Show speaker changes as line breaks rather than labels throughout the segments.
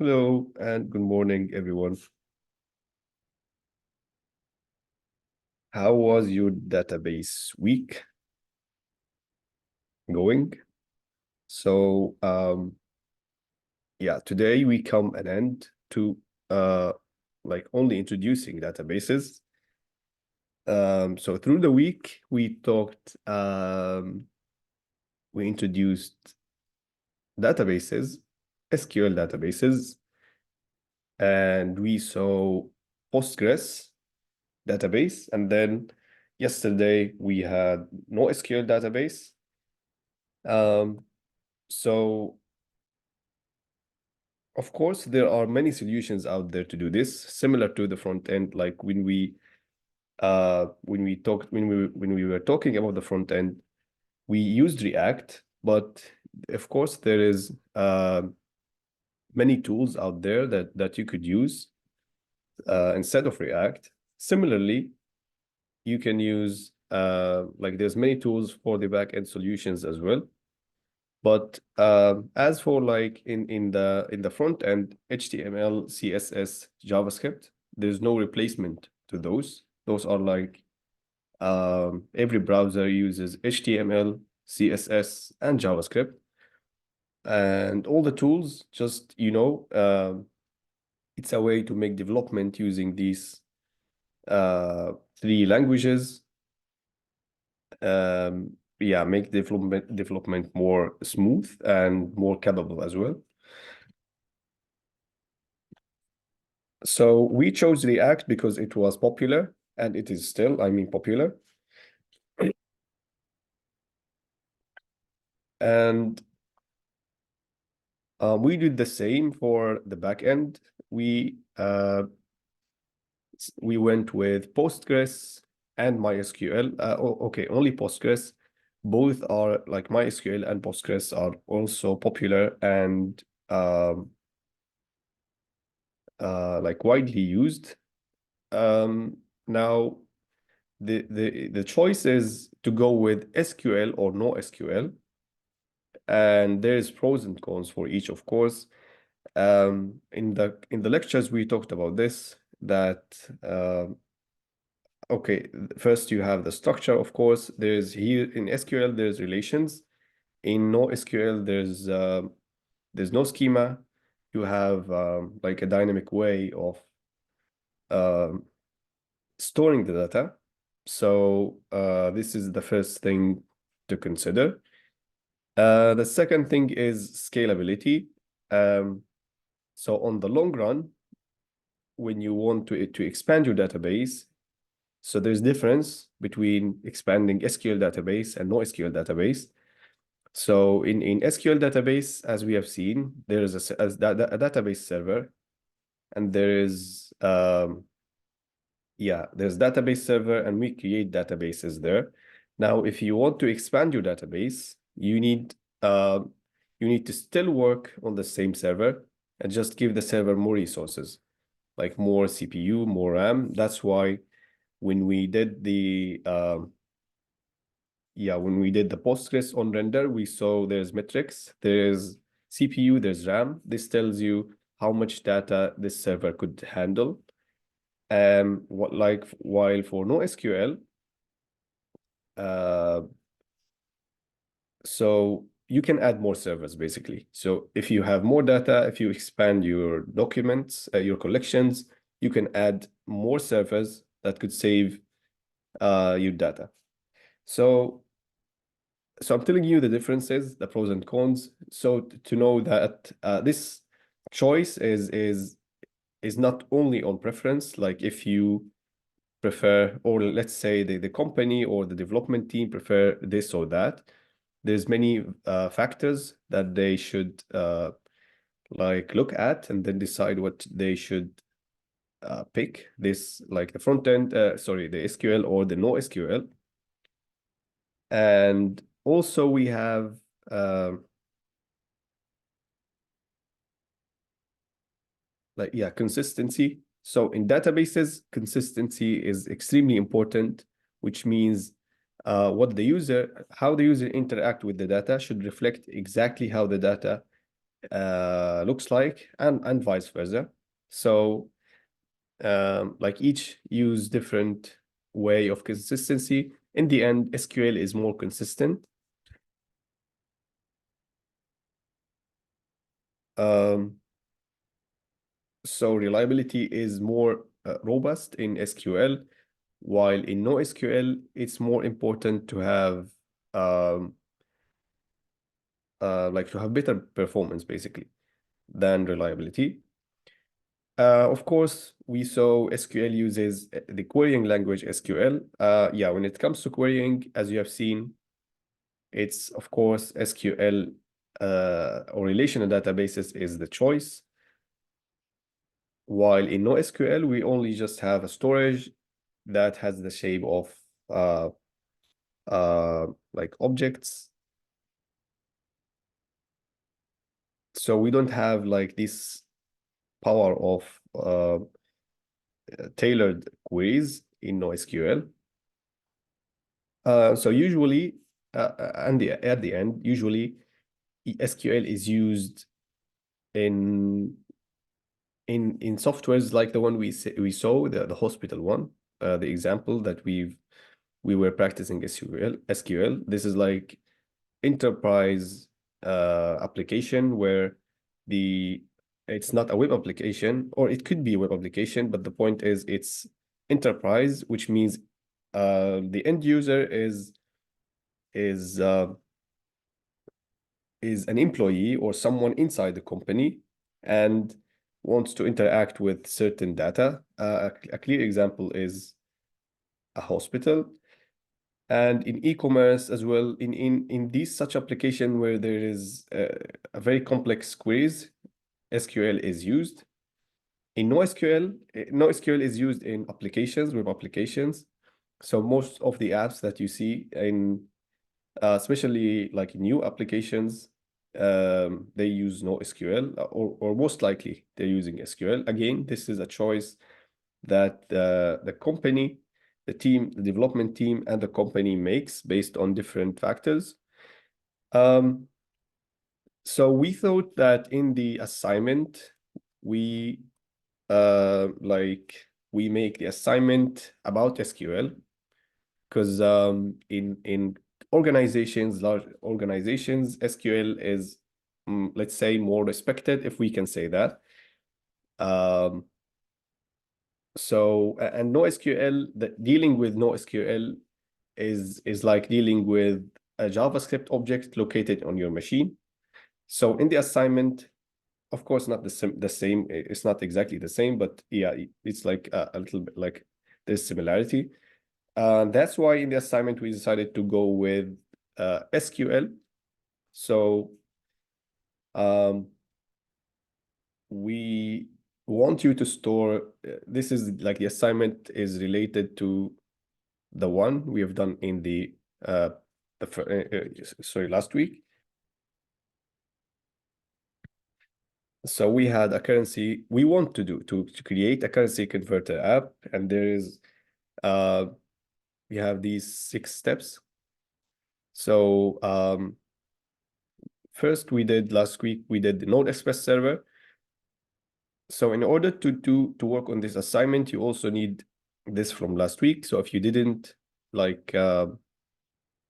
Hello and good morning, everyone. How was your database week going? So, yeah, today we come an end to like only introducing databases. So through the week we talked, we introduced databases, SQL databases, and we saw Postgres database, and then yesterday we had NoSQL database. So of course there are many solutions out there to do this, similar to the front end. Like when we were talking about the front end, we used React, but of course there is many tools out there that you could use instead of React. Similarly, you can use like there's many tools for the backend solutions as well. But as for like in the front end, HTML, CSS, JavaScript, there's no replacement to those. Those are like every browser uses HTML, CSS, and JavaScript, and all the tools just it's a way to make development using these three languages. Yeah, make development more smooth and more capable as well. So we chose React because it was popular, and it is still, I mean, popular. And we did the same for the backend. We went with Postgres and MySQL. Okay, only Postgres. Both are like MySQL and Postgres are also popular and like widely used. Now the choice is to go with SQL or NoSQL, and there's pros and cons for each, of course. In the lectures we talked about this, that okay, first you have the structure, of course. There's here in SQL there's relations. In NoSQL there's no schema. You have like a dynamic way of um, storing the data. So this is the first thing to consider. The second thing is scalability. So on the long run, when you want to expand your database, so there's difference between expanding SQL database and NoSQL database. So in SQL database, as we have seen, there is a database server, and there is there's database server, and we create databases there. Now, if you want to expand your database, you need to still work on the same server and just give the server more resources, like more CPU, more RAM. That's why when we did the Postgres on render, we saw there's metrics, there's CPU, there's RAM. This tells you how much data this server could handle. While for NoSQL, so you can add more servers basically. So if you have more data, if you expand your documents, your collections, you can add more servers that could save your data. So I'm telling you the differences, the pros and cons. So to know that this choice is not only on preference, like if you prefer, or let's say the company or the development team prefer this or that, there's many factors that they should like look at and then decide what they should pick, this like the front end, the SQL or the NoSQL. And also we have consistency. So in databases, consistency is extremely important, which means how the user interact with the data should reflect exactly how the data looks like, and vice versa. So like each use different way of consistency. In the end, SQL is more consistent. So reliability is more robust in SQL, while in NoSQL, it's more important to have like to have better performance basically than reliability. Of course, we saw SQL uses the querying language SQL. Yeah, when it comes to querying, as you have seen, it's of course SQL or relational databases is the choice. While in NoSQL, we only just have a storage that has the shape of like objects. So we don't have like this power of tailored queries in NoSQL. So usually, at the end, usually SQL is used in softwares like the one we saw, the hospital one, the example that we were practicing SQL. This is like enterprise application where it's not a web application, or it could be a web application, but the point is it's enterprise, which means the end user is an employee or someone inside the company and wants to interact with certain data. A clear example is a hospital. And in e-commerce as well, in these such application where there is a very complex queries, SQL is used. In NoSQL, NoSQL is used in applications, web applications. So most of the apps that you see in, especially like new applications, they use NoSQL, or most likely they're using SQL. Again, this is a choice that the company, the team, the development team, and the company makes based on different factors. So we thought that in the assignment, we we make the assignment about SQL, because in organizations, large organizations, SQL is let's say more respected, if we can say that. So and NoSQL, dealing with NoSQL is like dealing with a JavaScript object located on your machine. So in the assignment, of course, not the same. It's not exactly the same, but yeah, it's like a little bit like there's similarity. That's why in the assignment we decided to go with SQL. So we want you to store. This is like the assignment is related to the one we have done in the sorry, last week. So we had a currency, we want to do to create a currency converter app, and there is we have these 6 steps. So first last week we did the Node Express server. So in order to work on this assignment, you also need this from last week. So if you didn't like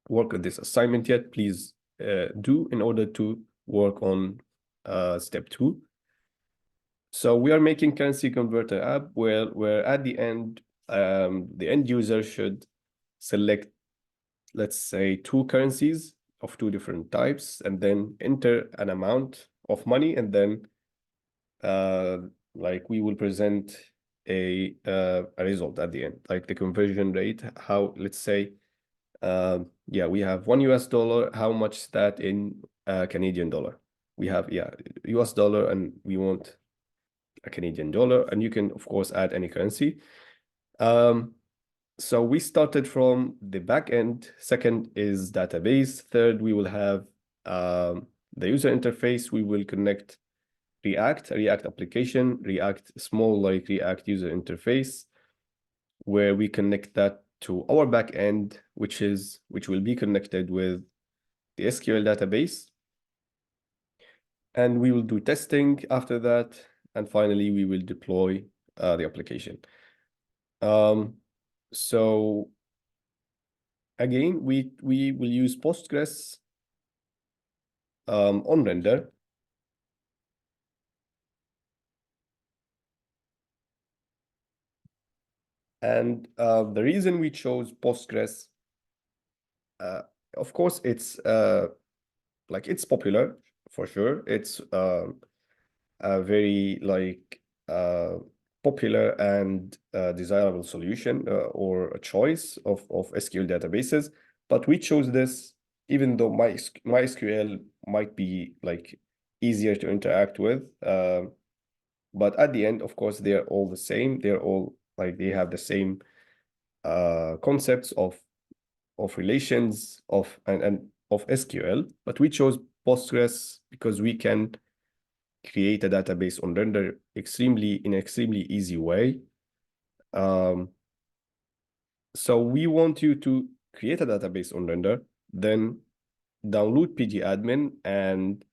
work on this assignment yet, please do, in order to work on step 2. So we are making currency converter app where at the end, the end user should select, let's say, 2 currencies of 2 different types, and then enter an amount of money, and then like we will present a result at the end, like the conversion rate. How, let's say, yeah, we have $1, how much that in Canadian dollar? We have, yeah, US dollar, and we want a Canadian dollar, and you can of course add any currency. So we started from the back end. Second is database. Third, we will have the user interface. We will connect React, a React application, React small like React user interface, where we connect that to our back end, which will be connected with the SQL database. And we will do testing after that. And finally, we will deploy the application. So again, we will use Postgres on render. And the reason we chose Postgres, of course, it's like it's popular for sure. It's a very like popular and desirable solution or a choice of SQL databases. But we chose this even though MySQL might be like easier to interact with. But at the end, of course, they're all the same. They're all like they have the same concepts of relations and of SQL. But we chose Postgres because we can create a database on render in an extremely easy way. So we want you to create a database on render, then download pgadmin and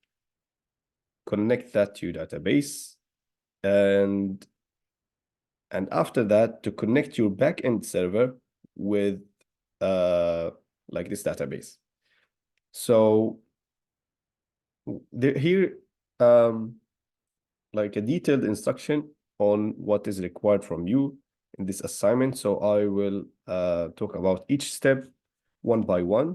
connect that to your database. And after that, to connect your backend server with like this database. So here, like a detailed instruction on what is required from you in this assignment. So I will talk about each step one by one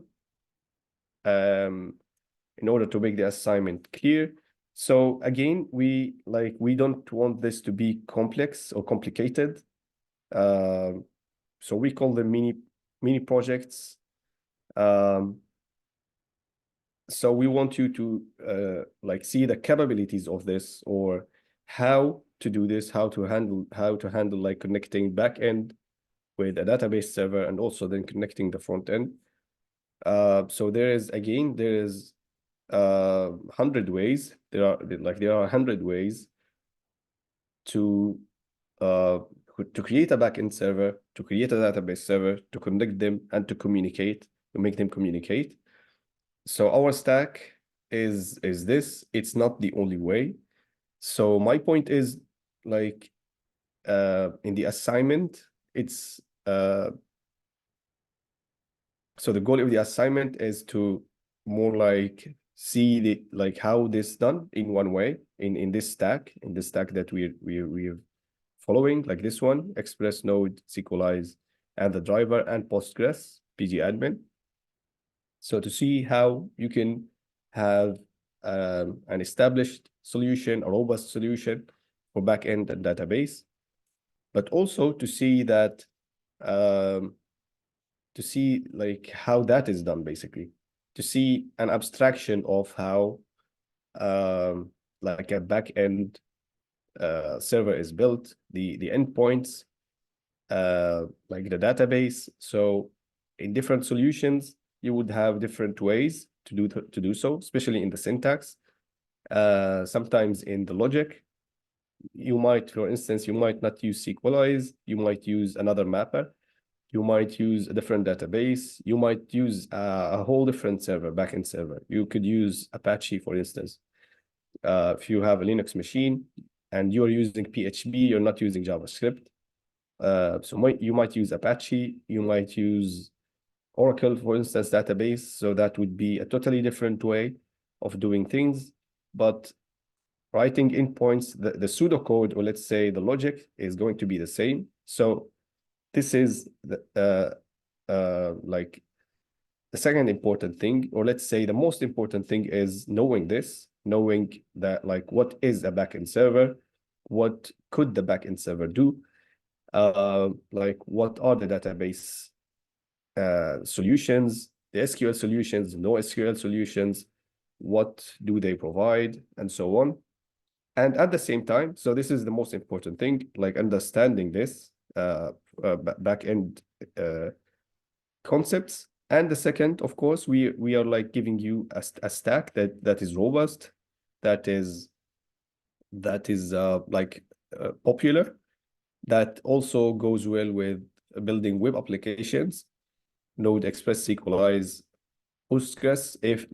in order to make the assignment clear. So again, we don't want this to be complex or complicated. So we call them mini projects. So we want you to like see the capabilities of this, or how to do this, how to handle like connecting backend with a database server and also then connecting the front end. So there is 100 ways. There are 100 ways to create a backend server, to create a database server, to connect them and to make them communicate. So our stack is this. It's not the only way. So my point is like in the assignment, it's so the goal of the assignment is to more like see how this done in one way in this stack that we're following, like this one: Express, Node, SQLize, and the driver, and Postgres pgadmin. So to see how you can have an established solution, a robust solution for backend and database, but also to see that like how that is done, basically, to see an abstraction of how like a backend server is built, the endpoints, like the database. So in different solutions, you would have different ways to do so, especially in the syntax. Sometimes in the logic, for instance, you might not use SQLize, you might use another mapper, you might use a different database, you might use a whole different server, backend server. You could use Apache, for instance. If you have a Linux machine and you're using PHP, you're not using JavaScript. So you might use Apache, you might use Oracle, for instance, database. So that would be a totally different way of doing things. But writing endpoints, the pseudocode, or let's say the logic, is going to be the same. So this is like the second important thing, or let's say the most important thing, is knowing that like what is a backend server, what could the backend server do, like what are the database solutions, the SQL solutions, no SQL solutions, what do they provide, and so on. And at the same time, so this is the most important thing, like understanding this back-end concepts. And the second, of course, we are like giving you a stack that is robust, that is like popular, that also goes well with building web applications: Node, Express, SQLize, Postgres. If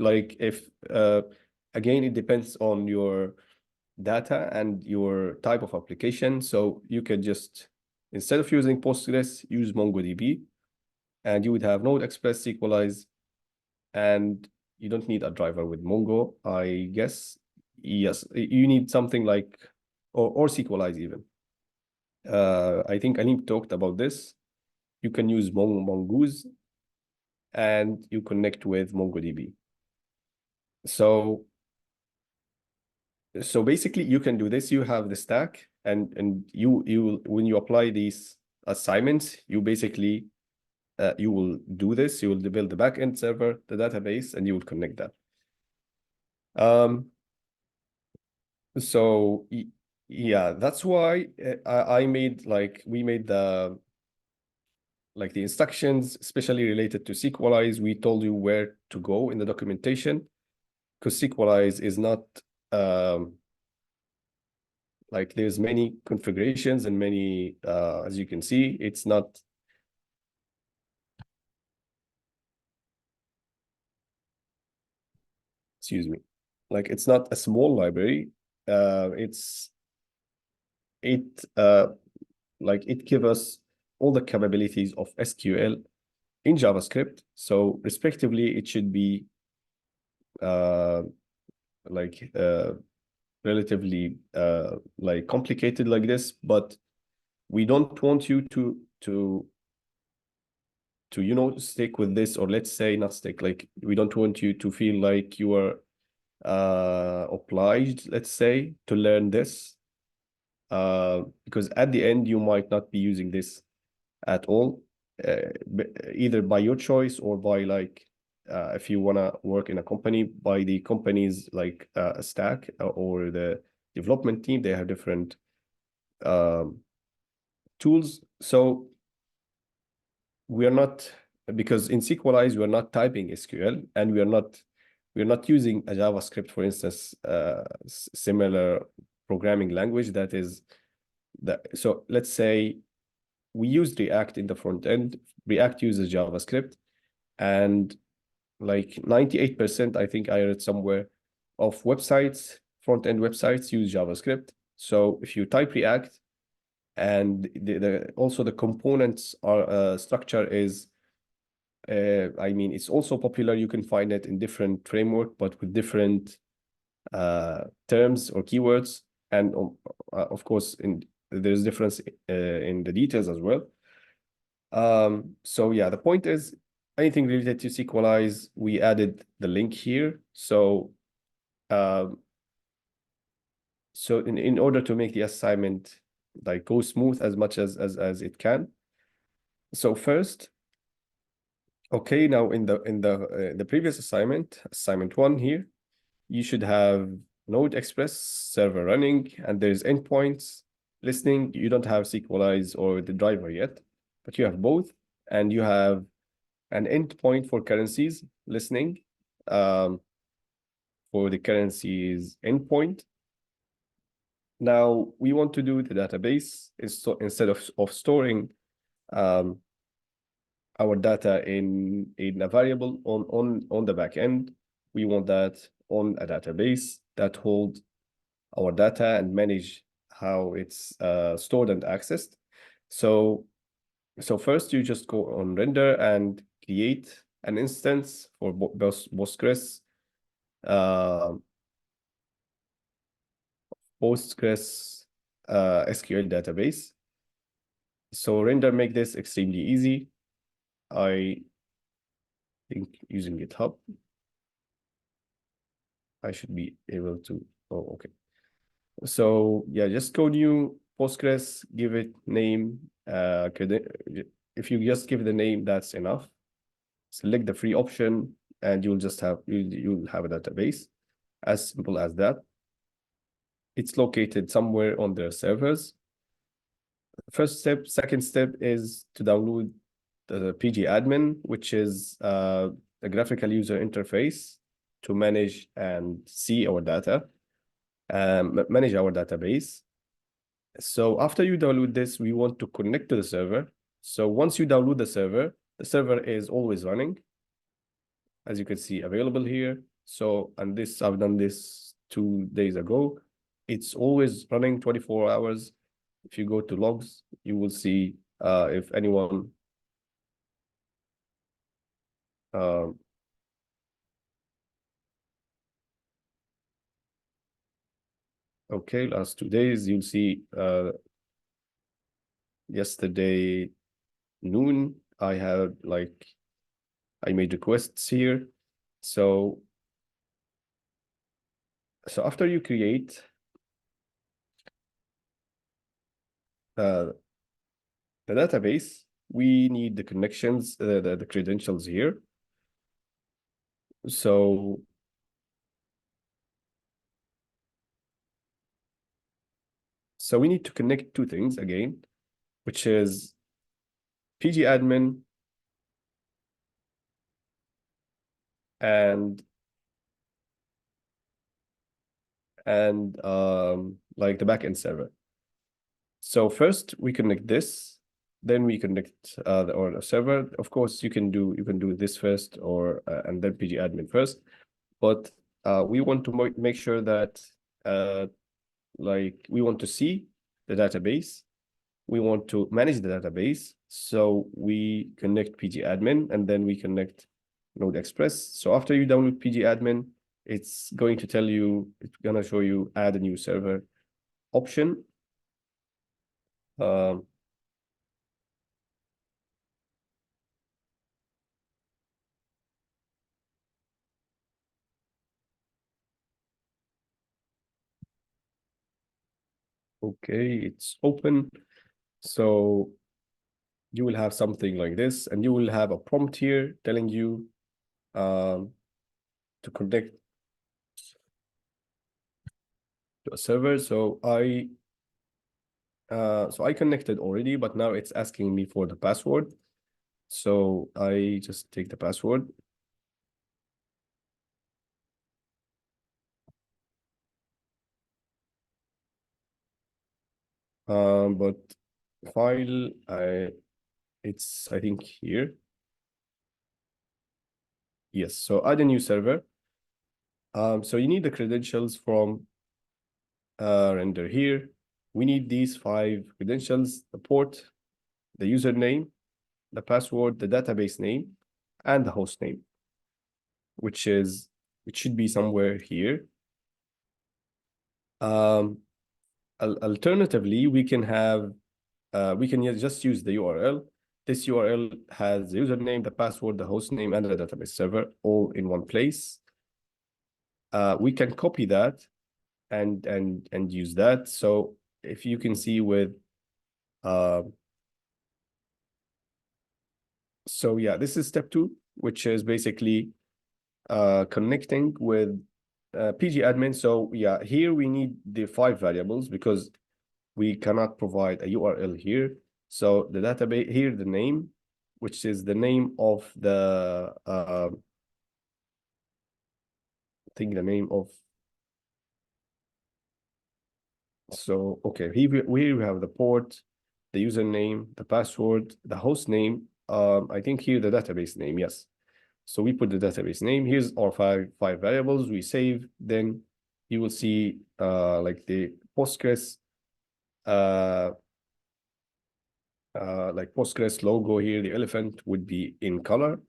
again, it depends on your data and your type of application. So you can just, instead of using Postgres, use MongoDB, and you would have Node Express, Sequelize, and you don't need a driver with Mongo, I guess. Yes, you need something like, or Sequelize even. I think Alim talked about this. You can use Mongoose, and you connect with MongoDB. So basically you can do this. You have the stack, and you when you apply these assignments, you basically you will do this. You will build the backend server, the database, and you will connect that. So yeah, that's why I made, like, we made the instructions, especially related to Sequelize. We told you where to go in the documentation, because Sequelize is not like, there's many configurations and many, as you can see, it's not. Excuse me. Like, it's not a small library. It gives us all the capabilities of SQL in JavaScript. So respectively, it should be like relatively like complicated like this, but we don't want you to stick with this, or let's say not stick, like, we don't want you to feel like you are obliged, let's say, to learn this, because at the end you might not be using this at all, either by your choice or by, like, if you want to work in a company, by the company's, like, stack, or the development team, they have different tools. So we are not, because in Sequelize we are not typing SQL, and we are not using a JavaScript, for instance, similar programming language that is that. So let's say we use React in the front end. React uses JavaScript, and like 98%, I think I read somewhere, of websites, front end websites, use JavaScript. So if you type React, and also the components are structure is, I mean, it's also popular. You can find it in different framework, but with different terms or keywords, and of course, there's difference in the details as well. So yeah, the point is, anything related to Sequelize, we added the link here. So in order to make the assignment like go smooth as much as it can. So first, okay, now in the previous assignment 1 here, you should have Node Express server running, and there's endpoints listening. You don't have Sequelize or the driver yet, but you have both, and you have an endpoint for currencies listening, for the currencies endpoint. Now we want to do the database instead of storing our data in a variable on the back end. We want that on a database that holds our data and manage how it's stored and accessed. So first you just go on render and create an instance for Postgres SQL database. So render make this extremely easy. I think using GitHub, I should be able to. Oh, okay. So yeah, just go new Postgres, give it name. If you just give the name, that's enough. Select the free option, and you'll just have you'll have a database, as simple as that. It's located somewhere on their servers. First step. Second step is to download the pgadmin, which is a graphical user interface to manage and see our data, manage our database. So after you download this, we want to connect to the server. So once you download the server is always running, as you can see available here. So, and this, I've done this 2 days ago. It's always running 24 hours. If you go to logs, you will see if anyone okay, last 2 days, you'll see yesterday noon, I had like, I made requests here. So after you create the database, we need the connections, the credentials here. So we need to connect two things again, which is pgadmin and like the backend server. So first we connect this, then we connect the server. Of course, you can do this first, or and then pgadmin first. But we want to make sure that like we want to see the database, we want to manage the database, so we connect pgadmin and then we connect Node Express. So after you download pgadmin, it's going to tell you, it's gonna show you add a new server option. Okay, it's open. So you will have something like this, and you will have a prompt here telling you to connect to a server. So I connected already, but now it's asking me for the password. So I just take the password. But file, it's, I think, here. Yes, so add a new server. So you need the credentials from render here. We need these 5 credentials: the port, the username, the password, the database name, and the host name, which should be somewhere here. Alternatively, we can have we can just use the URL. This URL has the username, the password, the host name, and the database server all in one place. We can copy that and use that. So if you can see with so yeah, this is step 2, which is basically connecting with pgadmin. So yeah, here we need the 5 variables because we cannot provide a URL here. So the database here, the name, which is the name of the I think the name of, so okay, here we have the port, the username, the password, the host name. I think here the database name, yes. So we put the database name. Here's our five variables. We save. Then you will see like the Postgres like Postgres logo here. The elephant would be in color,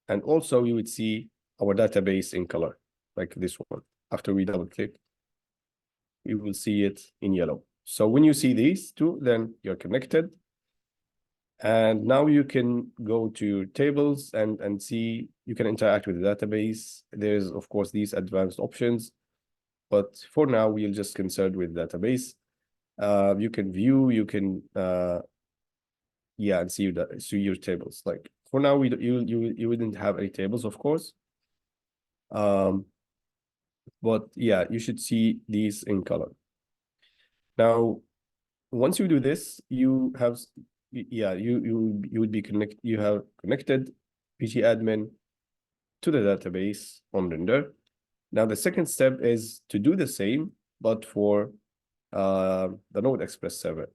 and also you would see our database in color, like this one. After we double click, you will see it in yellow. So when you see these two, then you're connected. And now you can go to tables and see, you can interact with the database. There's, of course, these advanced options, but for now, we'll just concerned with database. You can view, you can, yeah, and see your tables. Like for now, you wouldn't have any tables, of course. But yeah, you should see these in color. Now, once you do this, you have, yeah, you would be you have connected pgadmin to the database on render. Now the second step is to do the same, but for the Node Express server.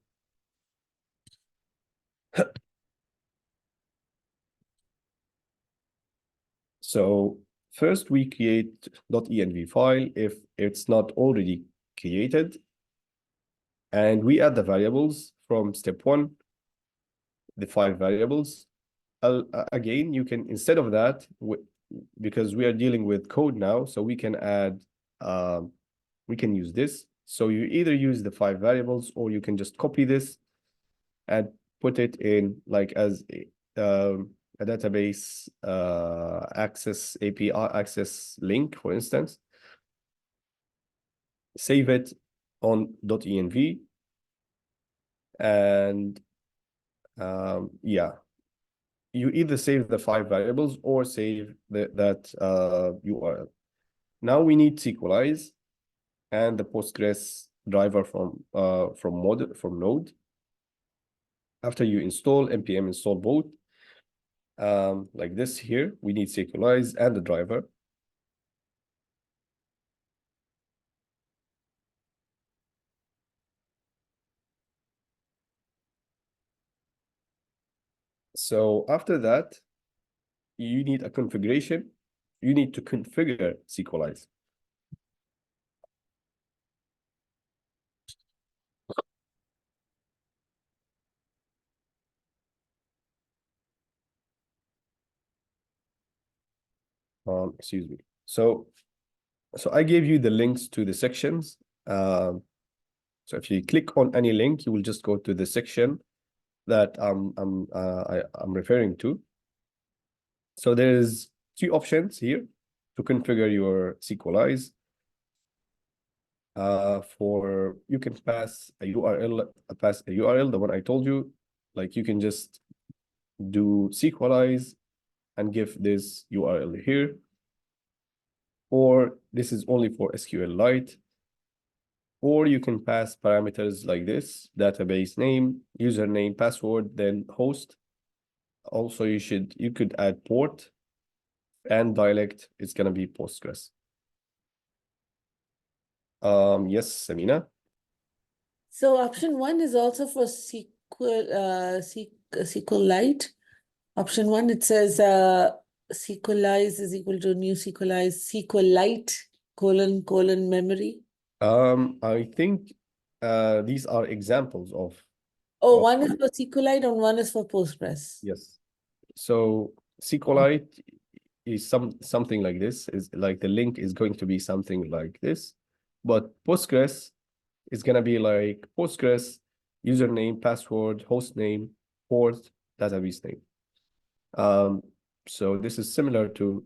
So first we create .env file if it's not already created, and we add the variables from step 1, the 5 variables. Again, you can, instead of that, because we are dealing with code now, so we can add, we can use this. So you either use the 5 variables, or you can just copy this and put it in like as a database access API access link, for instance. Save it on .env, and yeah, you either save the 5 variables or save that URL. Now we need Sequelize and the Postgres driver from Node. After you install npm install both, like this here, we need Sequelize and the driver. So after that, you need a configuration. You need to configure Sequelize. Excuse me. So I gave you the links to the sections. So if you click on any link, you will just go to the section that I'm referring to. So there's 2 options here to configure your Sequelize. For you can pass a URL, the one I told you. Like you can just do Sequelize and give this URL here, or this is only for SQLite. Or you can pass parameters like this: database name, username, password, then host. Also, you could add port, and dialect is gonna be Postgres. Yes, Samina.
So option 1 is also for SQLite. Option 1, it says Sequelize is equal to new Sequelize SQLite : memory.
I think these are examples of.
Oh, one is for SQLite and one is for Postgres.
Yes. So SQLite is something like this. Is like the link is going to be something like this, but Postgres is gonna be like Postgres username, password, host name, port, database name. So this is similar to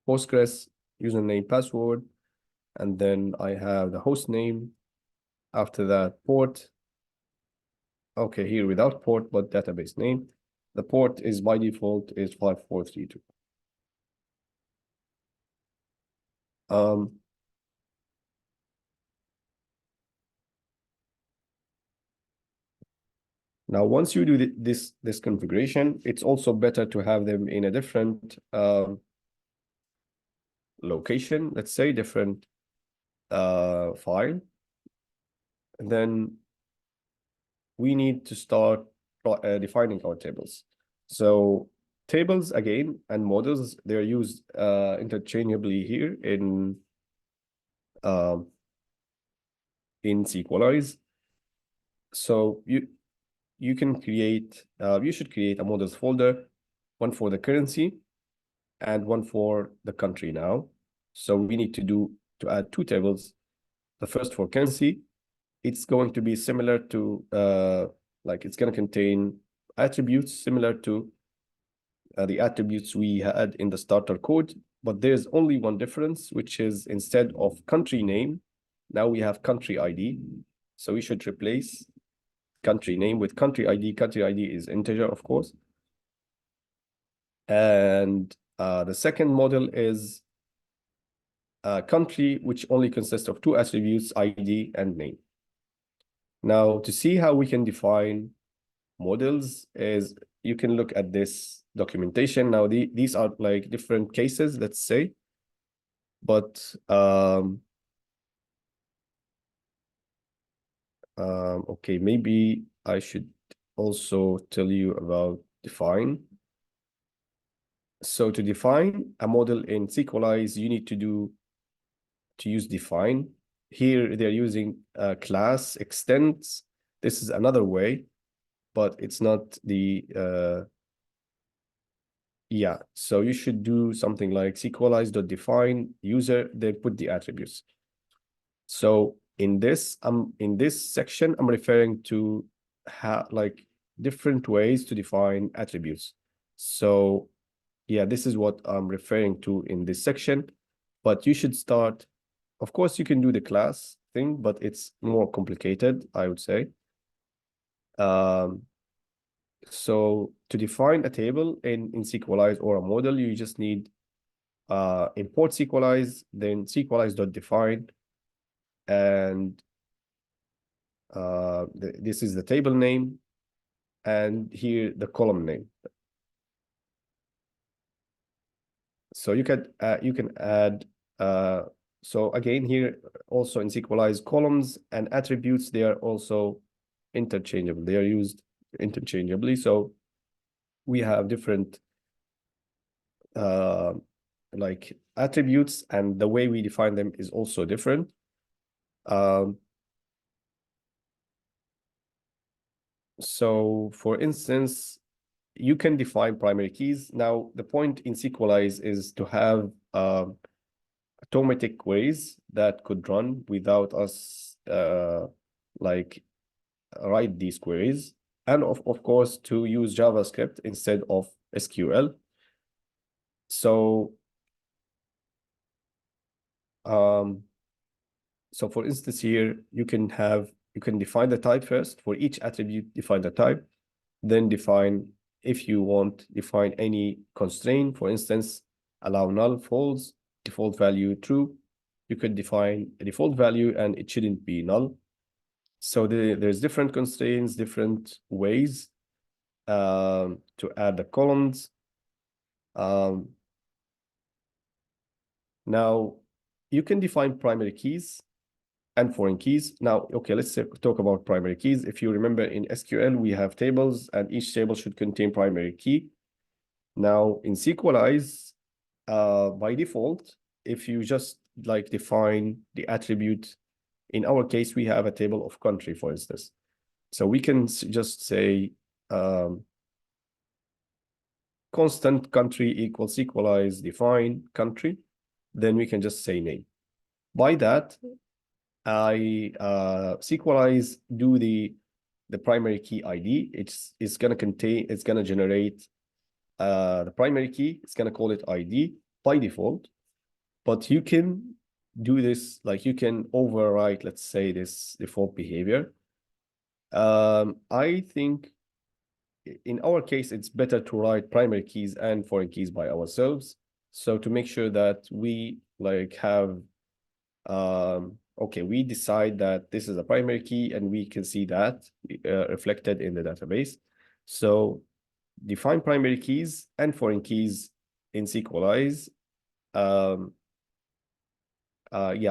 Postgres username, password, and then I have the host name. After that, port. Okay, here without port, but database name. The port is by default is 5432. Now, once you do this configuration, it's also better to have them in a different location, let's say different file. And then we need to start defining our tables. So tables, again, and models, they're used interchangeably here in Sequelize. So you can create, you should create a models folder, one for the currency and one for the country now. So we need to add 2 tables. The first for currency, it's going to be similar to, like it's going to contain attributes similar to the attributes we had in the starter code, but there's only one difference, which is instead of country name, now we have country ID. So we should replace country name with country ID. Country ID is integer, of course. And the second model is country, which only consists of 2 attributes, ID and name. Now, to see how we can define models is you can look at this documentation. Now, these are like different cases, let's say, but okay, maybe I should also tell you about define. So to define a model in SQLize, you need to use define. Here they're using class extents. This is another way, but it's not the yeah. So you should do something like SQLize.define user, then put the attributes. So in this section, I'm referring to like different ways to define attributes. So yeah, this is what I'm referring to in this section, but you should start, of course, you can do the class thing, but it's more complicated, I would say. So to define a table in SQLize or a model, you just need import SQLize, then SQLize.define, and this is the table name, and here the column name. So you can add so again here also in SQLize, columns and attributes, they are also interchangeable. They are used interchangeably. So we have different like attributes, and the way we define them is also different. So for instance, you can define primary keys. Now, the point in SQLize is to have automatic queries that could run without us like write these queries, and of course to use JavaScript instead of SQL. So so for instance here, you can define the type first. For each attribute, define the type, then define, if you want, define any constraint. For instance, allow null, false, default value true. You could define a default value and it shouldn't be null. So there's different constraints, different ways to add the columns. Now you can define primary keys and foreign keys. Now, okay, let's talk about primary keys. If you remember, in SQL, we have tables, and each table should contain primary key. Now, in SQLize, by default, if you just like define the attribute, in our case, we have a table of country, for instance. So we can just say constant country equals SQLize define country. Then we can just say name. By that, I SQLize do the primary key ID. It's gonna generate the primary key. It's gonna call it ID by default, but you can do this, like you can overwrite, let's say, this default behavior. I think in our case, it's better to write primary keys and foreign keys by ourselves. So to make sure that we like have okay, we decide that this is a primary key, and we can see that reflected in the database. So define primary keys and foreign keys in SQLize. Yeah,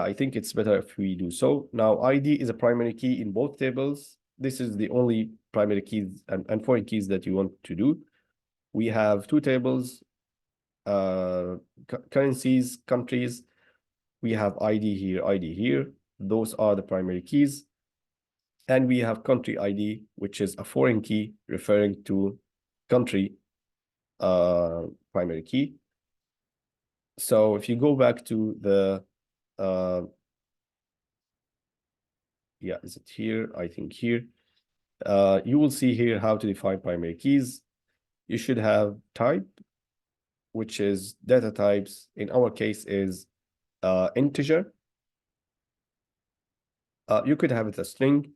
I think it's better if we do so. Now, ID is a primary key in both tables. This is the only primary keys and foreign keys that you want to do. We have two tables, currencies, countries. We have ID here, ID here. Those are the primary keys. And we have country ID, which is a foreign key referring to country primary key. So if you go back to the, yeah, is it here? I think here. You will see here how to define primary keys. You should have type, which is data types. In our case is integer. You could have it a string,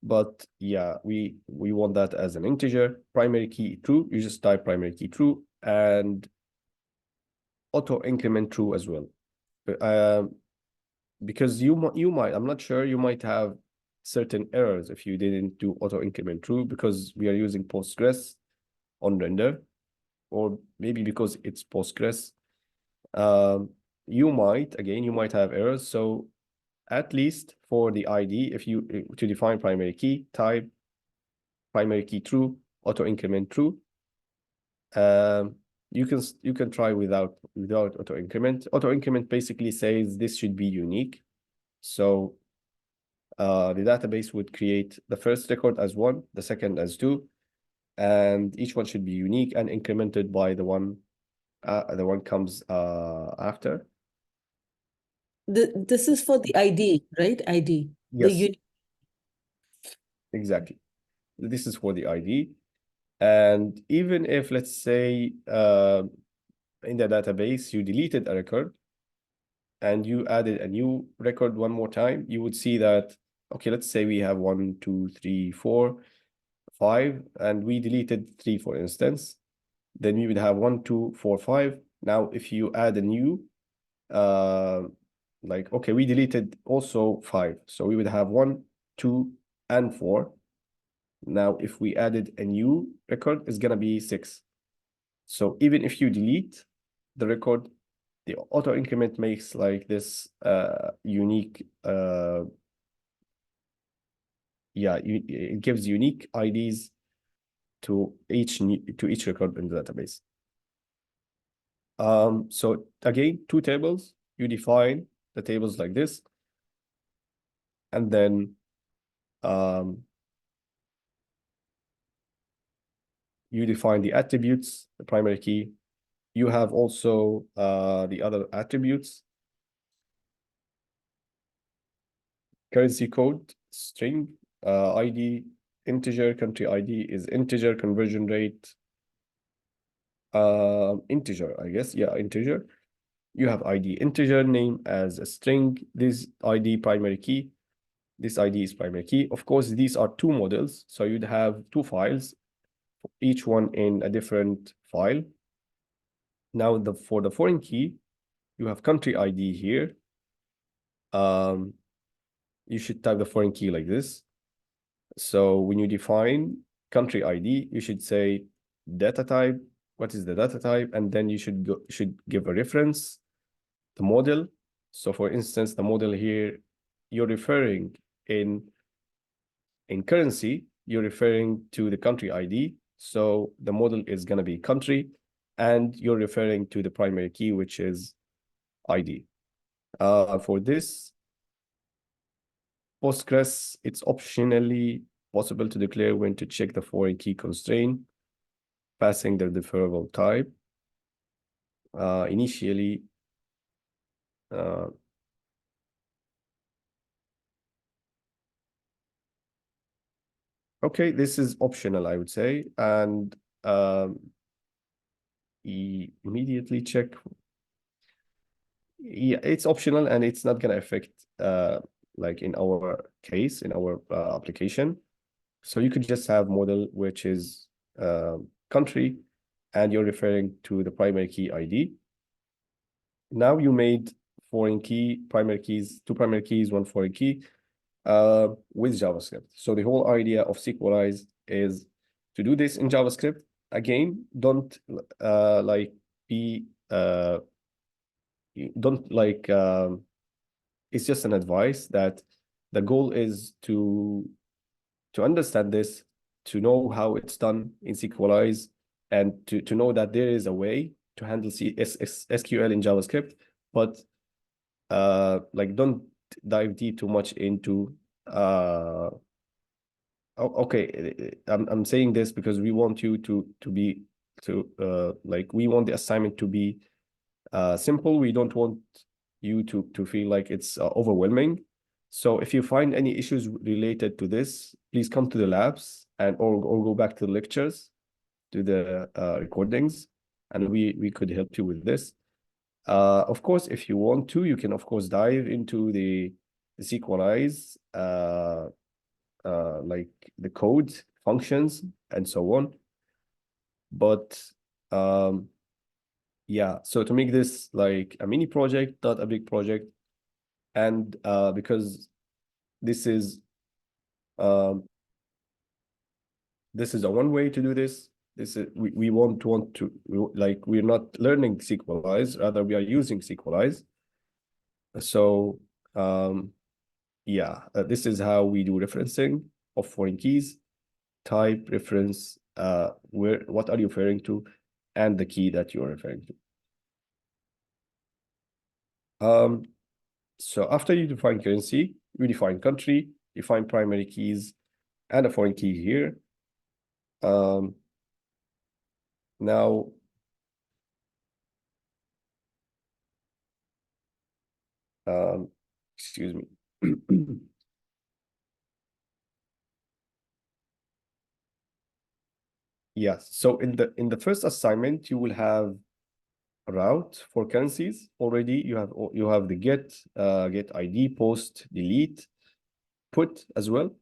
but yeah, we want that as an integer. Primary key true, you just type primary key true, and auto increment true as well. Because you might, I'm not sure, you might have certain errors if you didn't do auto increment true, because we are using Postgres on render, or maybe because it's Postgres. You might have errors. So at least for the ID, if you to define primary key, type primary key true, auto increment true. you can try without auto increment. Auto increment basically says this should be unique. So the database would create the first record as 1, the second as 2, and each one should be unique and incremented by the one comes after.
This is for the ID, right? ID.
Yes, exactly. This is for the ID. And even if, let's say, in the database, you deleted a record and you added a new record one more time, you would see that, okay, let's say we have 1, 2, 3, 4, 5, and we deleted 3, for instance. Then we would have 1, 2, 4, 5. Now, if you add a new, like, okay, we deleted also 5. So we would have 1, 2, and 4. Now, if we added a new record, it's gonna be 6. So even if you delete the record, the auto increment makes like this unique it gives unique IDs to each record in the database. So again, 2 tables, you define the tables like this, and then you define the attributes, the primary key. You have also the other attributes: currency code, string, ID, integer, country ID is integer, conversion rate, integer, I guess. Yeah, integer. You have ID integer, name as a string, this ID primary key, this ID is primary key. Of course, these are 2 models, so you'd have 2 files, each one in a different file. Now, for the foreign key, you have country ID here. You should type the foreign key like this. So when you define country ID, you should say data type. What is the data type? And then you should give a reference, the model. So for instance, the model here, you're referring in currency, you're referring to the country ID. So the model is going to be country, and you're referring to the primary key, which is ID. For this, Postgres, it's optionally possible to declare when to check the foreign key constraint, passing the deferrable type. Initially, okay, this is optional, I would say, and immediately check. Yeah, it's optional and it's not going to affect like in our case, in our application. So you could just have model, which is country, and you're referring to the primary key ID. Now you made foreign key, primary keys, 2 primary keys, 1 foreign key with JavaScript. So the whole idea of Sequelize is to do this in JavaScript. Again, don't it's just an advice that the goal is to understand this, to know how it's done in Sequelize, and to know that there is a way to handle SQL in JavaScript, but like don't dive deep too much into okay, I'm saying this because we want you to be like, we want the assignment to be simple. We don't want you to feel like it's overwhelming. So if you find any issues related to this, please come to the labs or go back to the lectures, to the recordings, and we could help you with this. Of course, if you want to, you can of course dive into the Sequelize, like the code, functions, and so on. But yeah, so to make this like a mini project, not a big project, and because this is a one way to do this. This is we want to like, we're not learning Sequelize, rather we are using Sequelize. So yeah, this is how we do referencing of foreign keys, type, reference, what are you referring to, and the key that you're referring to. So after you define currency, you define country, define primary keys, and a foreign key here. Now, excuse me. Yes. So in the first assignment, you will have a route for currencies already. You have the get ID, post, delete, put as well.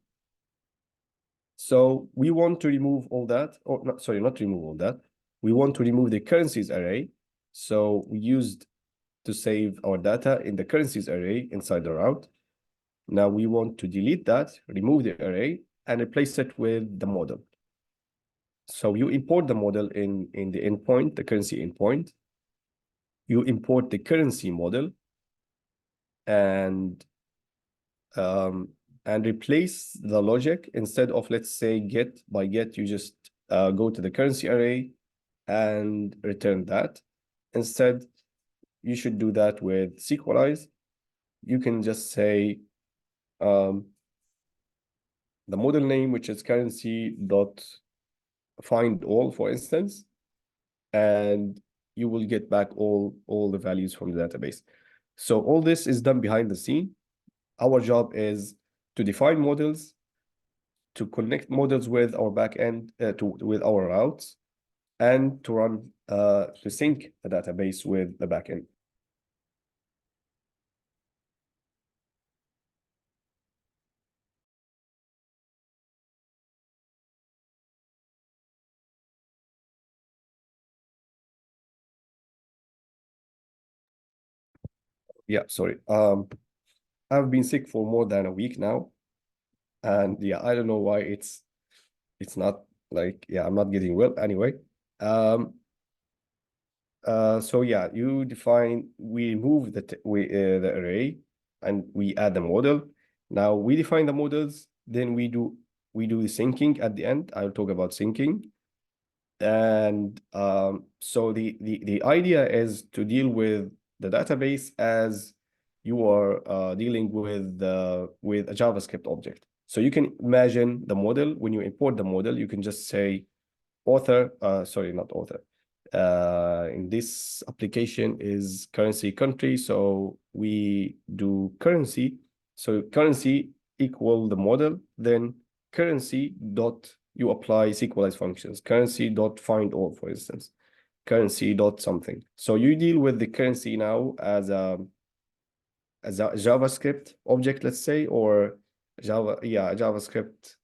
So we want to remove all that, or not, sorry, not remove all that. We want to remove the currencies array. So we used to save our data in the currencies array inside the route. Now we want to delete that, remove the array, and replace it with the model. So you import the model in the endpoint, the currency endpoint. You import the currency model and replace the logic. Instead of, let's say, get, you just go to the currency array and return that. Instead, you should do that with Sequelize. You can just say the model name, which is currency dot find all, for instance, and you will get back all the values from the database. So all this is done behind the scene. Our job is to define models, to connect models with our backend, with our routes, and to run to sync the database with the backend. Yeah, sorry. I've been sick for more than a week now, and yeah, I don't know why it's not like, yeah, I'm not getting well anyway. So yeah, you define, we remove the array and we add the model. Now we define the models, then we do the syncing at the end. I'll talk about syncing. And so the idea is to deal with the database as you are dealing with a JavaScript object. So you can imagine the model. When you import the model, you can just say author, sorry, not author. In this application is currency country, so we do currency. So currency equal the model, then currency dot, you apply Sequelize functions, currency dot find all, for instance, currency dot something. So you deal with the currency now as a JavaScript object, let's say, or JavaScript.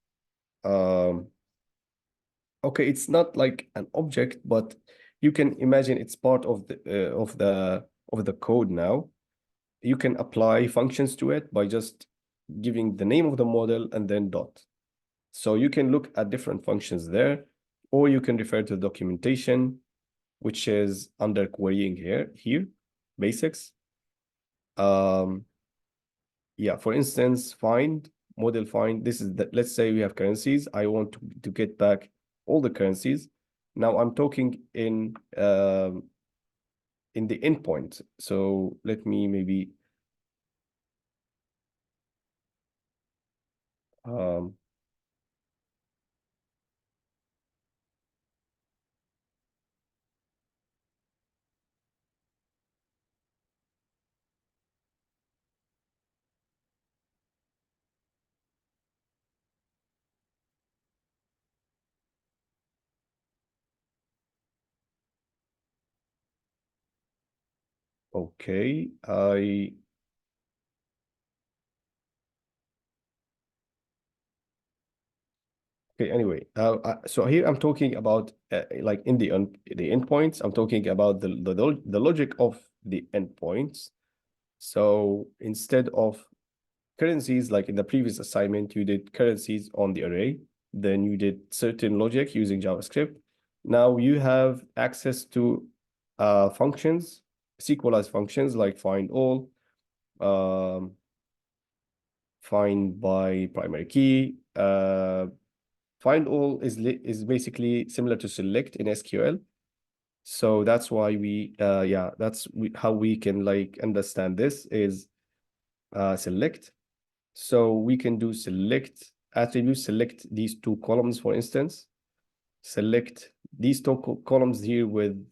Okay, it's not like an object, but you can imagine it's part of the code now. You can apply functions to it by just giving the name of the model and then dot. So you can look at different functions there, or you can refer to the documentation, which is under querying here, basics. Yeah, for instance, find, model find, this is the, let's say we have currencies. I want to get back all the currencies. Now I'm talking in the endpoint. So let me maybe okay, okay, anyway, so here I'm talking about like in the endpoints, I'm talking about the logic of the endpoints. So instead of currencies, like in the previous assignment, you did currencies on the array, then you did certain logic using JavaScript. Now you have access to functions, Sequelize functions like find all, find by primary key. Find all is basically similar to select in SQL. So that's why how we can like understand this is select. So we can do select attribute, select these two columns, for instance. Select these two columns here with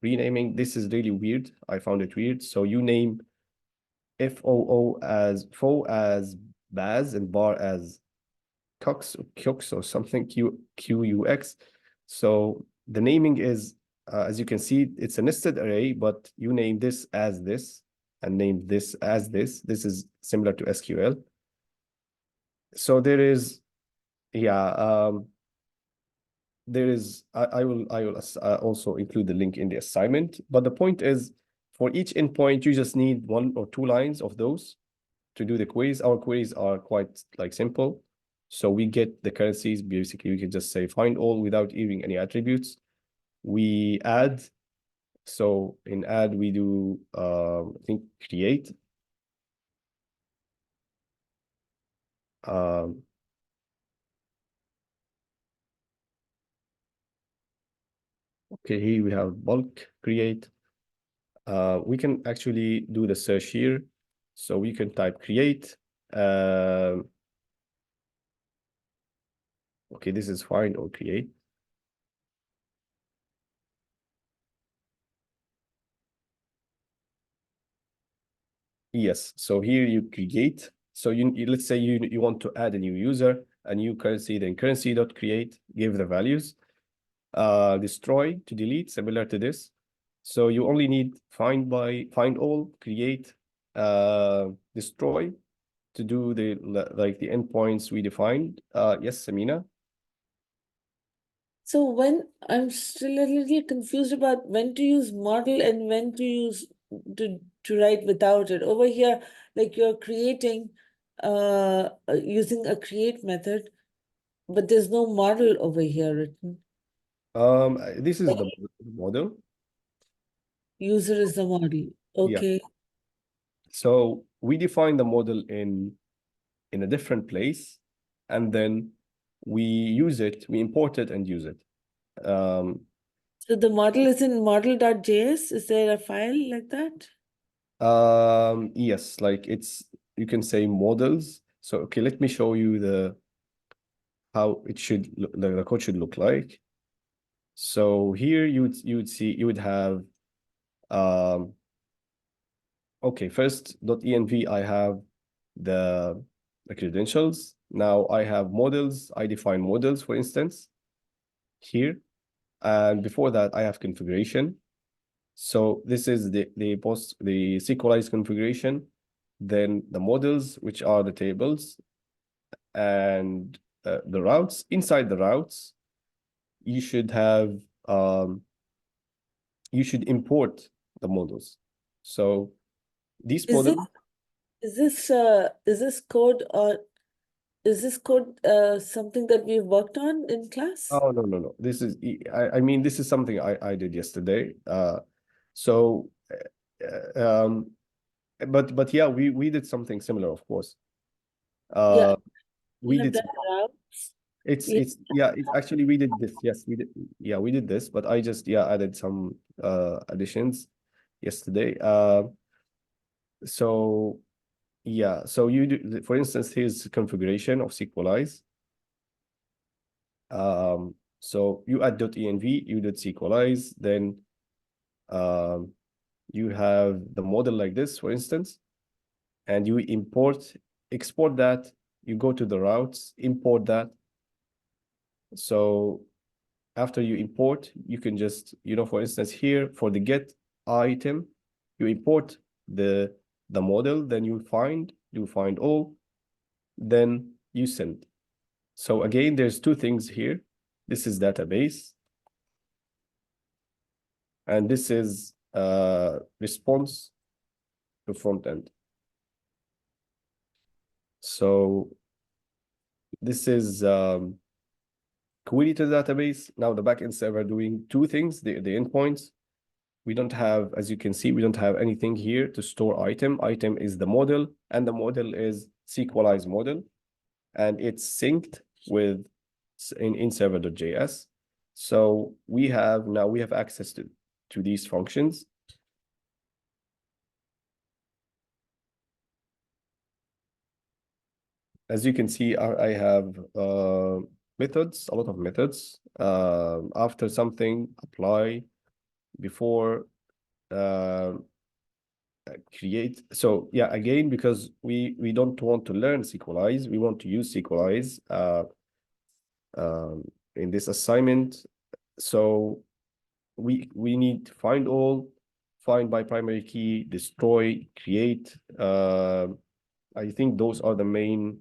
renaming. This is really weird. I found it weird. So you name FOO as fo as Baz and bar as Cux or something, QUX. So the naming is, as you can see, it's a nested array, but you name this as this and name this as this. This is similar to SQL. So there is, there is, I will also include the link in the assignment, but the point is for each endpoint, you just need 1 or 2 lines of those to do the queries. Our queries are quite like simple. So we get the currencies. Basically, we can just say find all without even any attributes. We add. So in add, we do, I think, create. Okay, here we have bulk create. We can actually do the search here. So we can type create. Okay, this is find or create. Yes, so here you create. So let's say you want to add a new user, a new currency, then currency.create, give the values. Destroy to delete, similar to this. So you only need find all, create, destroy to do the endpoints we defined. Yes, Samina.
So when I'm still a little confused about when to use model and when to use to write without it. Over here, like you're creating using a create method, but there's no model over here written.
This is the model.
User is the model. Okay.
So we define the model in a different place, and then we use it, we import it and use it.
So the model is in model.js. Is there a file like that?
Yes, like you can say models. So okay, let me show you how it should look, the code should look like. So here you would have okay, first .env, I have the credentials. Now I have models. I define models, for instance, here. And before that, I have configuration. So this is the SQLized configuration. Then the models, which are the tables, and the routes. Inside the routes, you should have you should import the models. So these models.
Is this code something that we've worked on in class?
Oh, no. This is, I mean, this is something I did yesterday. So, but yeah, we did something similar, of course.
Yeah,
We
have
did.
that routes.
It's actually we did this. Yes, we did. Yeah, we did this, but I just added some additions yesterday. So yeah, so you do, for instance, here's configuration of SQLize. So you add .env, you did SQLize, then you have the model like this, for instance, and you export that, you go to the routes, import that. So after you import, you can just, for instance, here for the get item, you import the model, then you do find all, then you send. So again, there's 2 things here. This is database, and this is response to front end. So this is query to the database. Now the backend server doing 2 things, the endpoints. We don't have, as you can see, we don't have anything here to store item. Item is the model, and the model is SQLized model, and it's synced with in server.js. So we have access to these functions. As you can see, I have methods, a lot of methods. After something, apply, before, create. So yeah, again, because we don't want to learn Sequelize, we want to use Sequelize in this assignment. So we need to find all, find by primary key, destroy, create. I think those are the main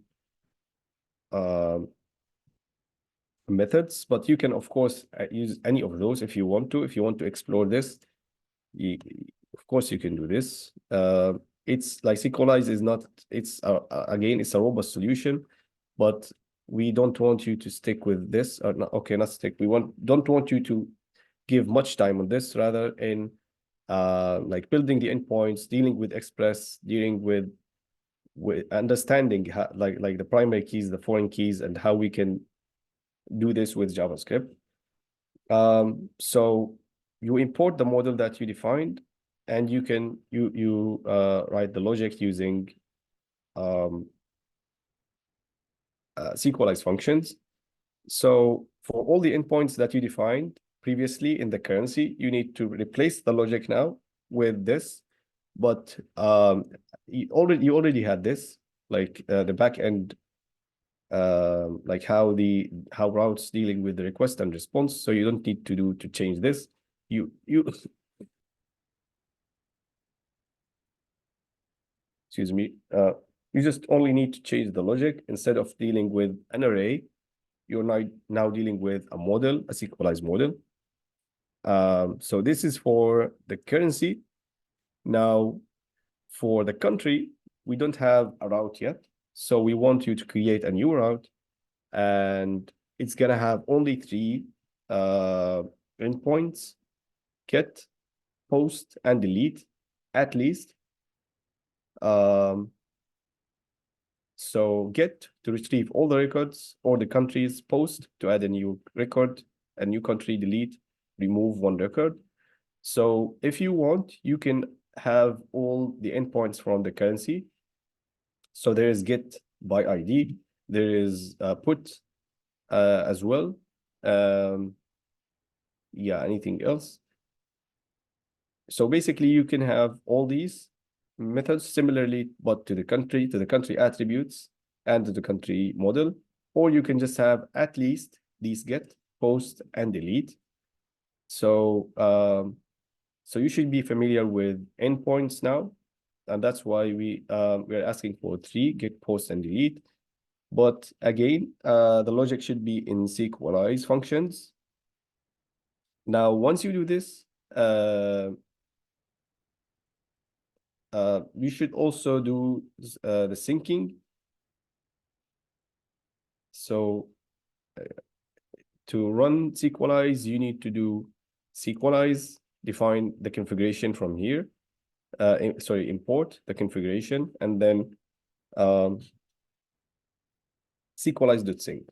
methods, but you can of course use any of those if you want to. If you want to explore this, of course you can do this. It's like Sequelize is not, it's again, it's a robust solution, but we don't want you to stick with this, or not, okay, not stick. Don't want you to give much time on this, rather in like building the endpoints, dealing with Express, dealing with understanding how, like the primary keys, the foreign keys, and how we can do this with JavaScript. So you import the model that you defined, and you can write the logic using Sequelize functions. So for all the endpoints that you defined previously in the currency, you need to replace the logic now with this. But you already had this, like the backend, like how routes dealing with the request and response. So you don't need to change this. You excuse me. You just only need to change the logic. Instead of dealing with an array, you're now dealing with a model, a Sequelize model. So this is for the currency. Now, for the country, we don't have a route yet. So we want you to create a new route, and it's gonna have only 3 endpoints: get, post, and delete, at least. So get to retrieve all the records or the countries, post to add a new record, a new country, delete, remove one record. So if you want, you can have all the endpoints from the currency. So there is get by ID, there is put as well. Yeah, anything else? So basically you can have all these methods similarly, but to the country attributes and to the country model, or you can just have at least these get, post, and delete. So so you should be familiar with endpoints now, and that's why we are asking for 3: get, post, and delete. But again, the logic should be in Sequelize functions. Now, once you do this, you should also do the syncing. So to run Sequelize, you need to do Sequelize, define the configuration from here. Import the configuration, and then Sequelize.sync.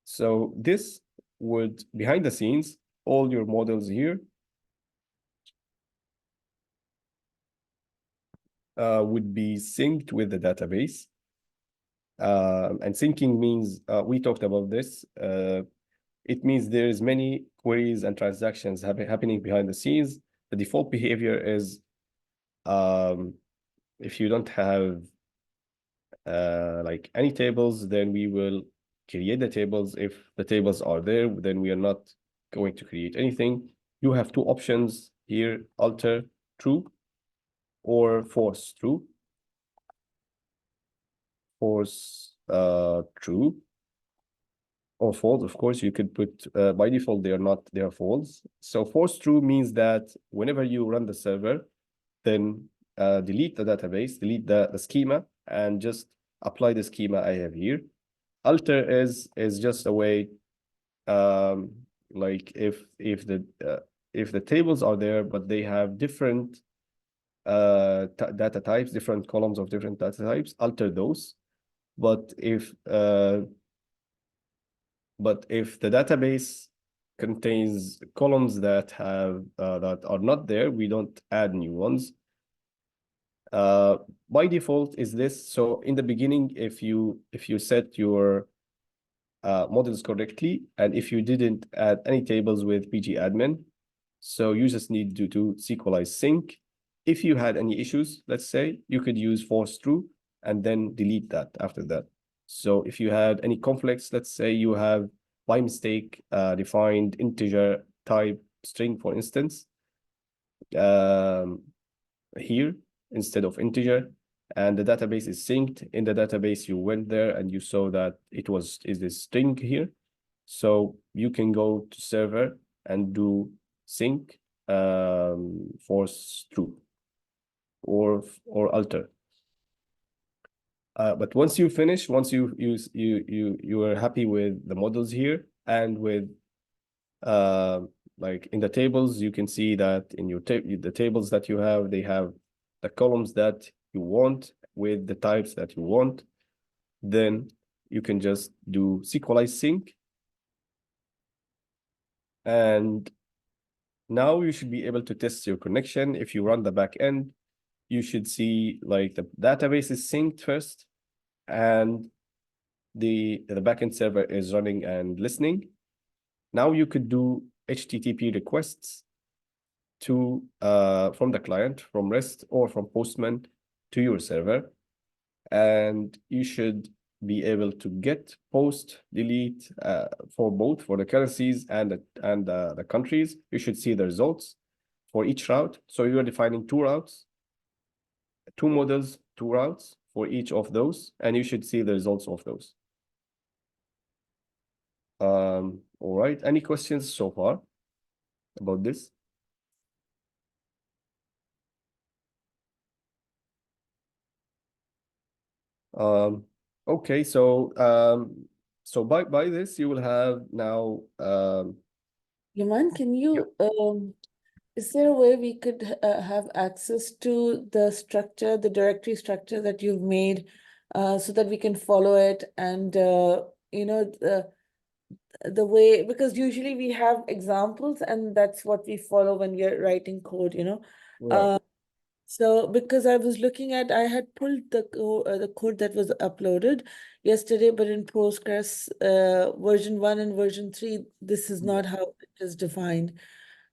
So this would, behind the scenes, all your models here would be synced with the database. And syncing means, we talked about this, it means there's many queries and transactions happening behind the scenes. The default behavior is, if you don't have like any tables, then we will create the tables. If the tables are there, then we are not going to create anything. You have 2 options here: alter true or force true. Force true or false. Of course, you could put by default they are false. So force true means that whenever you run the server, then delete the database, delete the schema, and just apply the schema I have here. Alter is just a way, like if the tables are there, but they have different data types, different columns of different data types, alter those. But if the database contains columns that have that are not there, we don't add new ones. By default is this. So in the beginning, if you set your models correctly, and if you didn't add any tables with pgadmin, so you just need to do SQLize sync. If you had any issues, let's say, you could use force true and then delete that after that. So if you had any conflicts, let's say you have by mistake defined integer type string, for instance, here instead of integer, and the database is synced. In the database, you went there and you saw that is this string here. So you can go to server and do sync force true or alter. But once you finish, once you are happy with the models here and with like in the tables, you can see that in your the tables that you have, they have the columns that you want with the types that you want. Then you can just do SQLize sync. And now you should be able to test your connection. If you run the back end, you should see like the database is synced first, and the backend server is running and listening. Now you could do HTTP requests to from the client, from REST or from Postman to your server, and you should be able to get, post, delete for both, for the currencies and the countries. You should see the results for each route. So you are defining two routes, two models, two routes for each of those, and you should see the results of those. All right, any questions so far about this? Okay, so by this you will have now
Yaman, can you is there a way we could have access to the structure, the directory structure that you've made, so that we can follow it and you know the way, because usually we have examples and that's what we follow when we're writing code, you know.
right.
So because I was looking at, I had pulled the code that was uploaded yesterday, but in Postgres version 1 and version 3, this is not how it is defined.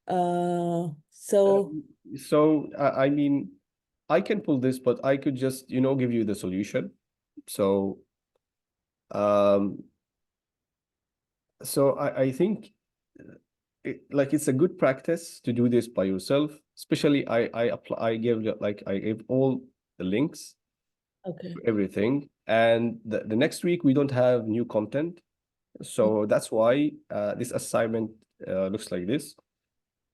So
So I mean, I can pull this, but I could just give you the solution. So I think it's a good practice to do this by yourself. Especially I gave all the links
okay.
to everything, and the next week we don't have new content, so that's why this assignment looks like this.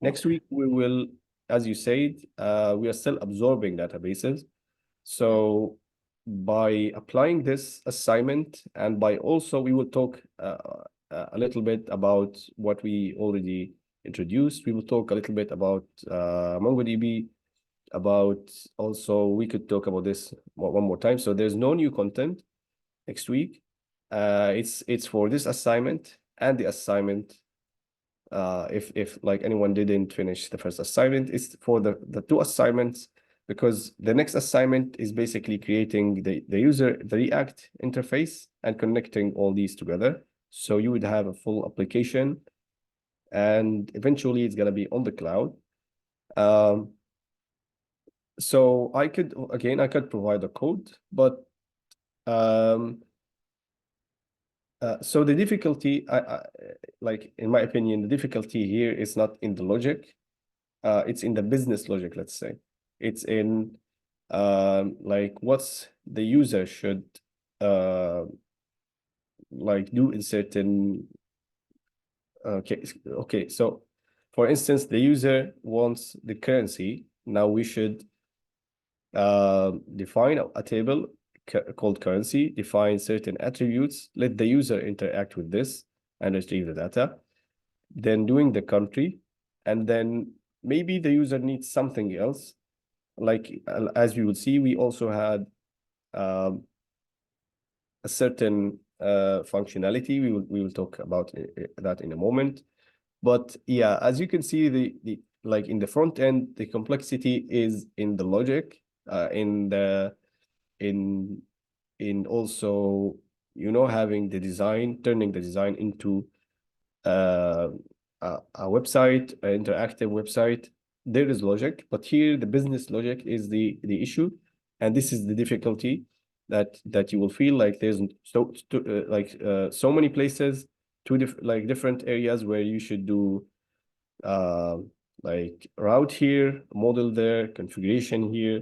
Next
Okay.
week we will, as you said, we are still absorbing databases. So by applying this assignment, and by also we will talk a little bit about what we already introduced. We will talk a little bit about MongoDB, about also we could talk about this one more time. So there's no new content next week. It's for this assignment and the assignment. If like anyone didn't finish the first assignment, it's for the two assignments, because the next assignment is basically creating the React interface and connecting all these together. So you would have a full application, and eventually it's gonna be on the cloud. So I could provide a code, but so the difficulty, like in my opinion, the difficulty here is not in the logic. It's in the business logic, let's say. It's in like what's the user should like do in certain okay. So for instance, the user wants the currency. Now we should define a table called currency, define certain attributes, let the user interact with this and retrieve the data, then doing the country, and then maybe the user needs something else. Like as you will see, we also had a certain functionality. We will talk about that in a moment. But yeah, as you can see, the like in the front end, the complexity is in the logic, in the in also, you know, having the design, turning the design into uh, a website, an interactive website. There is logic, but here the business logic is the issue, and this is the difficulty that you will feel like there's so many places, different areas where you should do uh, like route here, model there, configuration here,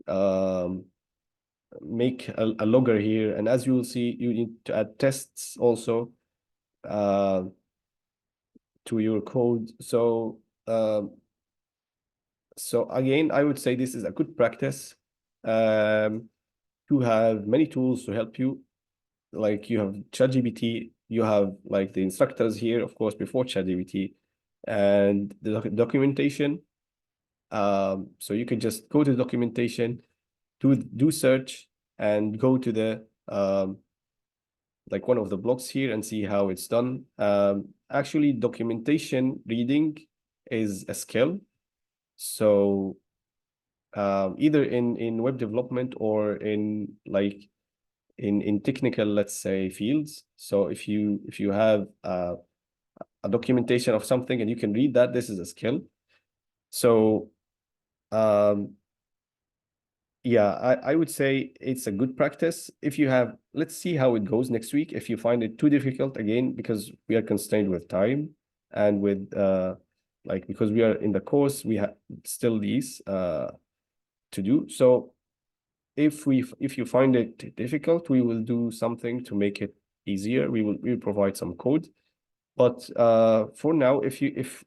um, make a logger here, and as you will see, you need to add tests also uh, to your code. So again, I would say this is a good practice to have many tools to help you. Like you have ChatGPT, you have like the instructors here, of course, before ChatGPT, and the documentation. So you can just go to the documentation, do search, and go to the like one of the blocks here and see how it's done. Actually, documentation reading is a skill. So either in web development or in like in technical, let's say, fields. So if you have a documentation of something and you can read that, this is a skill. So um, yeah, I would say it's a good practice. If you have, let's see how it goes next week. If you find it too difficult, again, because we are constrained with time and with like because we are in the course, we have still these to do. So if you find it difficult, we will do something to make it easier. We will provide some code. But for now, if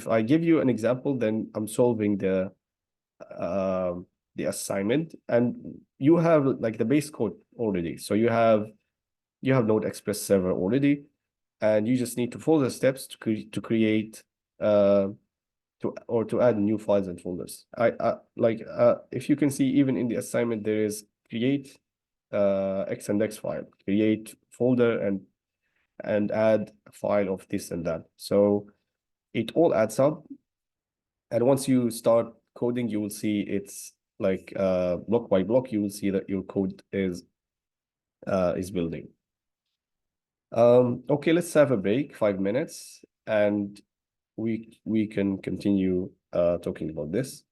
I give you an example, then I'm solving the assignment, and you have like the base code already. So you have Node Express server already, and you just need to follow the steps to create to add new files and folders. If you can see, even in the assignment, there is create X and X file, create folder, and add a file of this and that. So it all adds up. And once you start coding, you will see it's like block by block, you will see that your code is building. Okay, let's have a break, 5 minutes, and we can continue talking about this.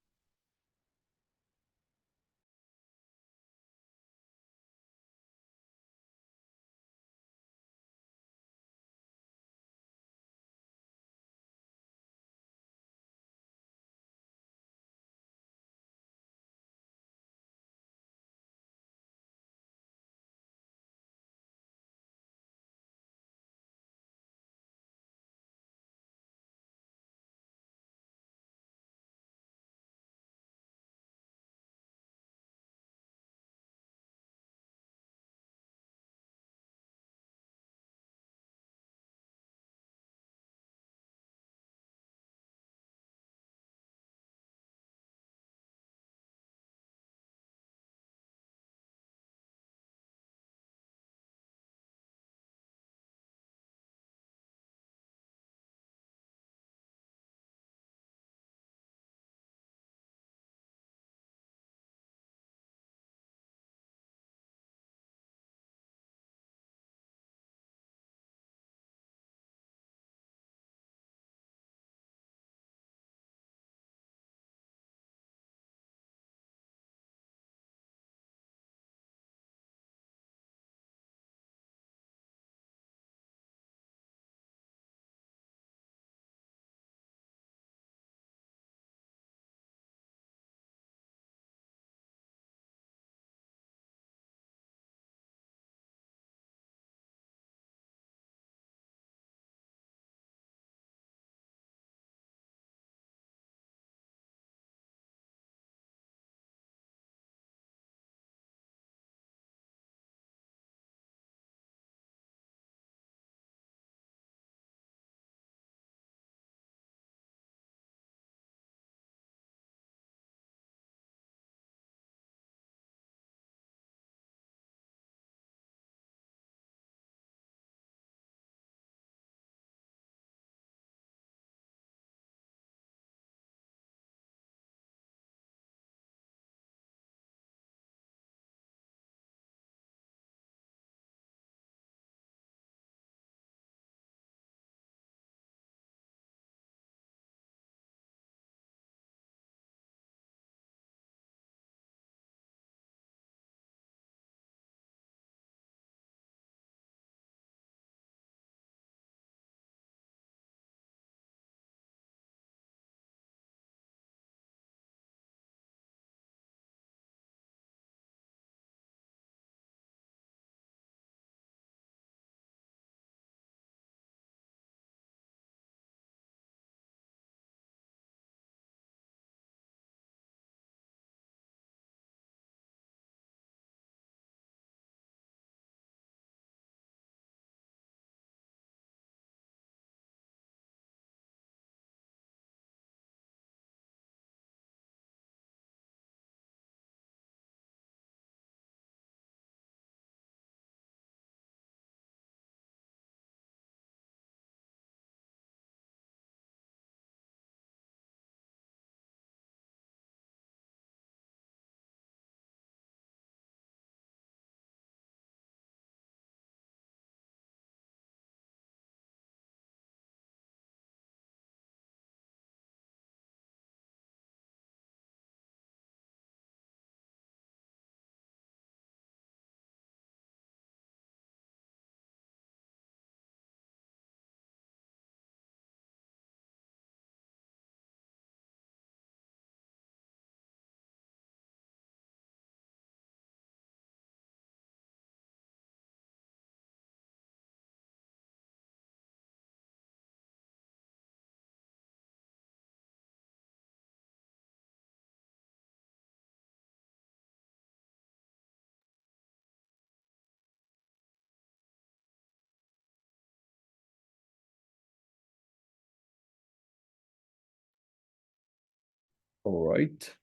All right.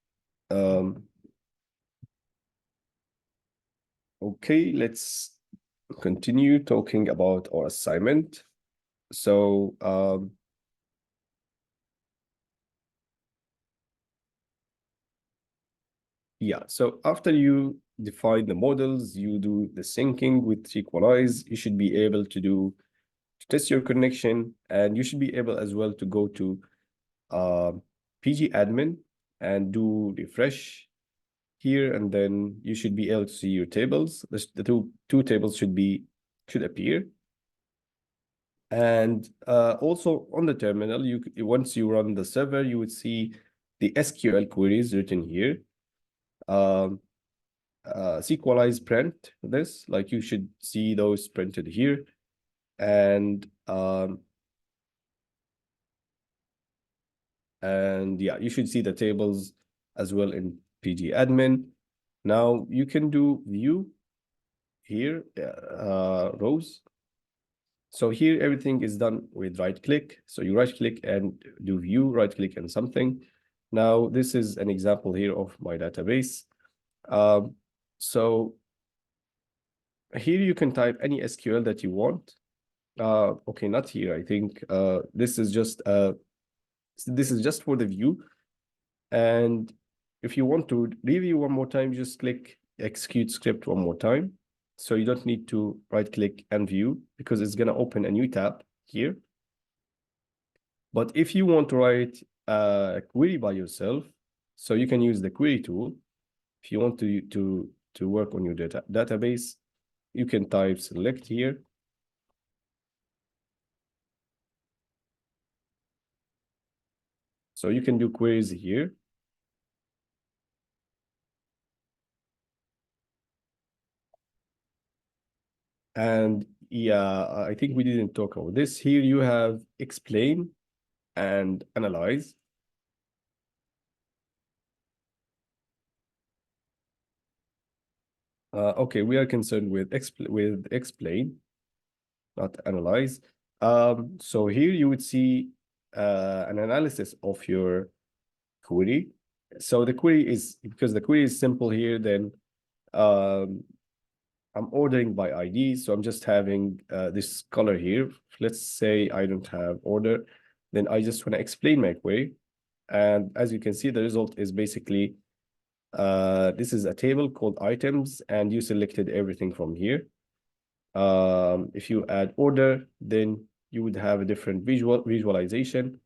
Okay, let's continue talking about our assignment. So, yeah, so after you define the models, you do the syncing with Sequelize, you should be able to test your connection, and you should be able as well to go to PG admin and do refresh here, and then you should be able to see your tables. The two tables should appear. And also on the terminal, once you run the server, you would see the SQL queries written here. Sequelize print this, like you should see those printed here. And yeah, you should see the tables as well in PG admin. Now you can do view here, rows. So here everything is done with right click. So you right click and do view, right click and something. Now this is an example here of my database. So here you can type any SQL that you want. Okay, not here. I think this is just for the view. And if you want to review one more time, just click execute script one more time. So you don't need to right click and view because it's going to open a new tab here. But if you want to write a query by yourself, so you can use the query tool. If you want to work on your database, you can type select here. So you can do queries here. And yeah, I think we didn't talk about this. Here you have explain and analyze. Okay, we are concerned with explain, not analyze. So here you would see an analysis of your query. So the query is, because the query is simple here, then I'm ordering by ID. So I'm just having this color here. Let's say I don't have order, then I just want to explain my query. And as you can see, the result is basically, this is a table called items, and you selected everything from here. If you add order, then you would have a different visualization.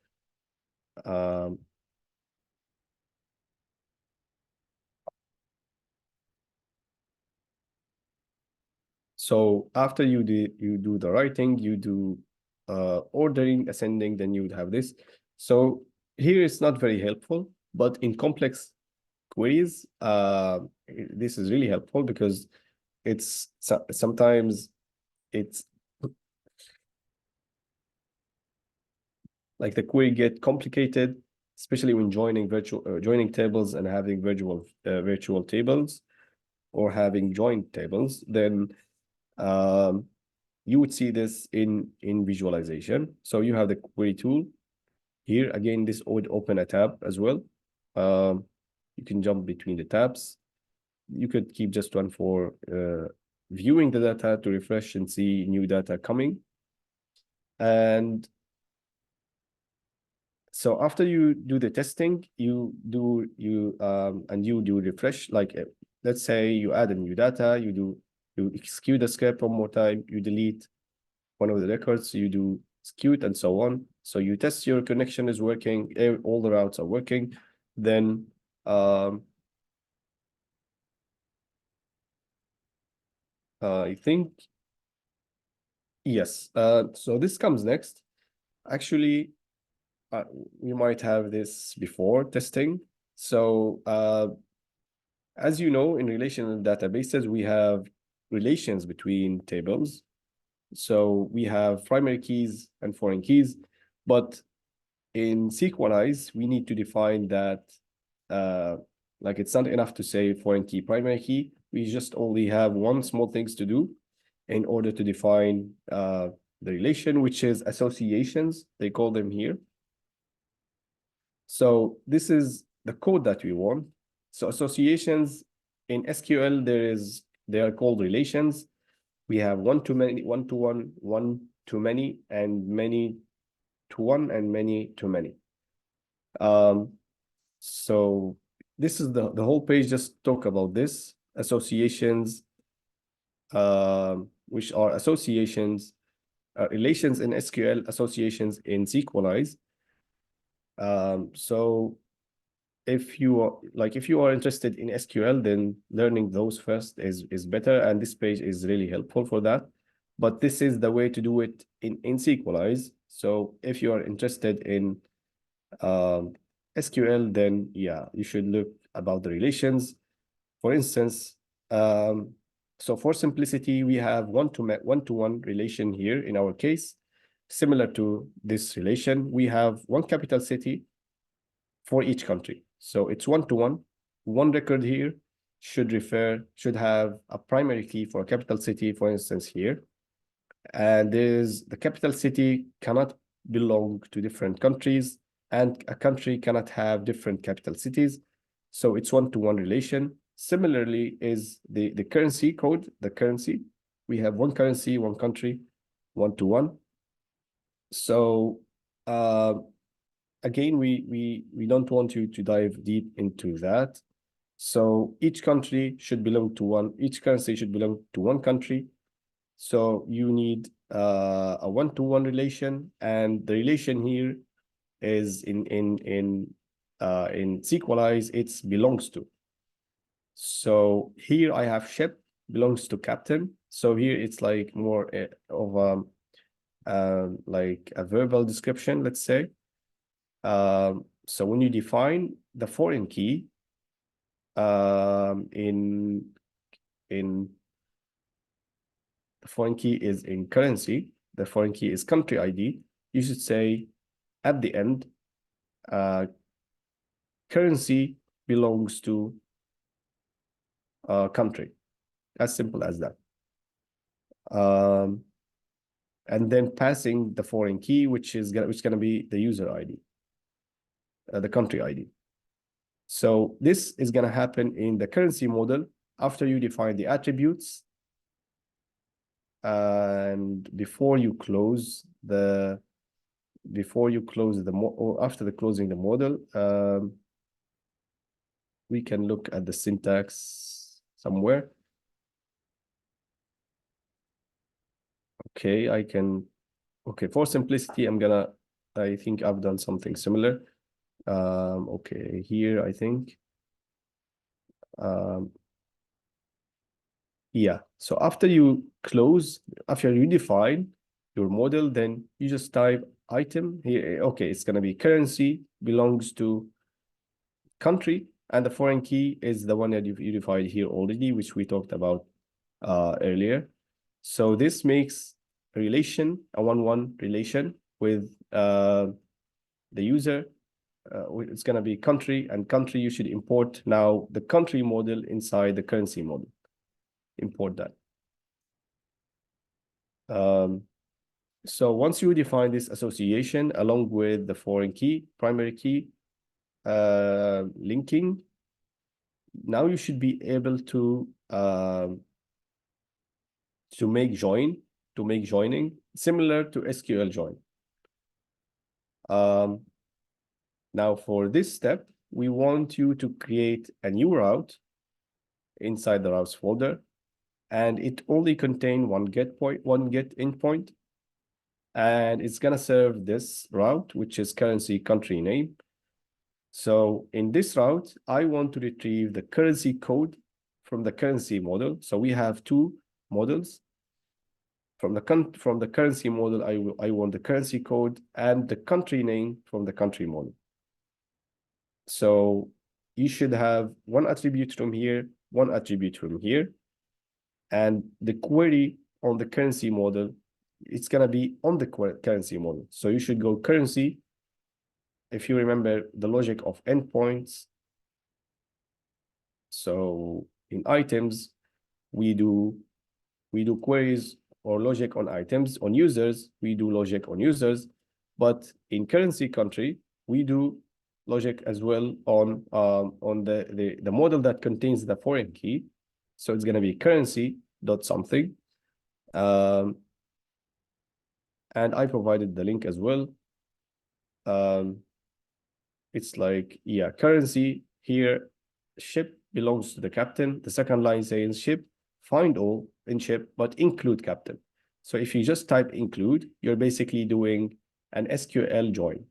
So after you do the writing, you do ordering, ascending, then you would have this. So here it's not very helpful, but in complex queries, this is really helpful because it's sometimes it's like the query get complicated, especially when joining tables and having virtual tables or having joined tables. Then you would see this in visualization. So you have the query tool here. Again, this would open a tab as well. You can jump between the tabs. You could keep just one for viewing the data to refresh and see new data coming. And so after you do the testing, you do refresh. Like let's say you add a new data, you execute the script one more time, you delete one of the records, you do execute and so on. So you test your connection is working, all the routes are working. Then I think yes. So this comes next. Actually, we might have this before testing. So as you know, in relational databases, we have relations between tables. So we have primary keys and foreign keys, but in Sequelize, we need to define that, like it's not enough to say foreign key, primary key. We just only have one small things to do in order to define the relation, which is associations, they call them here. So this is the code that we want. So associations in SQL, they are called relations. We have one-to-many, one-to-one, one-to-many, and many-to-one, and many-to-many. So this is the whole page. Just talk about this associations, which are associations, relations in SQL, associations in SQLize. So if you are interested in SQL, then learning those first is better, and this page is really helpful for that. But this is the way to do it in SQLize. So if you are interested in SQL, then yeah, you should look about the relations. For instance, so for simplicity, we have one-to-one relation here in our case. Similar to this relation, we have one capital city for each country. So it's one-to-one. One record here should have a primary key for a capital city, for instance, here. And the capital city cannot belong to different countries, and a country cannot have different capital cities. So it's one-to-one relation. Similarly is the currency code, the currency. We have one currency, one country, one-to-one. So again, we don't want you to dive deep into that. So each country should belong to one, each currency should belong to one country. So you need a one-to-one relation, and the relation here is in SQLize, it's belongs to. So here I have ship belongs to captain. So here it's like more of like a verbal description, let's say. So when you define the foreign key in the foreign key is in currency, the foreign key is country ID, you should say at the end, currency belongs to country. As simple as that. And then passing the foreign key, which is gonna be the user ID, the country ID. So this is gonna happen in the currency model after you define the attributes, and before you close the or after the closing the model. We can look at the syntax somewhere. Okay, okay, for simplicity, I think I've done something similar. Okay, here I think. Yeah, so after you define your model, then you just type item here. Okay, it's gonna be currency belongs to country, and the foreign key is the one that you defined here already, which we talked about earlier. So this makes a relation, a one-one relation with the user. It's gonna be country, and country you should import now the country model inside the currency model. Import that. So once you define this association along with the foreign key, primary key, linking, now you should be able to make joining similar to SQL join. Now for this step, we want you to create a new route inside the routes folder, and it only contain one get endpoint, and it's gonna serve this route, which is currency country name. So in this route, I want to retrieve the currency code from the currency model. So we have two models. From the currency model, I want the currency code and the country name from the country model. So you should have one attribute from here, one attribute from here, and the query on the currency model, it's gonna be on the currency model. So you should go currency. If you remember the logic of endpoints, so in items, we do queries or logic on items. On users, we do logic on users. But in currency country, we do logic as well on the model that contains the foreign key. So it's going to be currency dot something. And I provided the link as well. It's like, yeah, currency here, ship belongs to the captain. The second line says ship, find all in ship, but include captain. So if you just type include, you're basically doing an SQL join.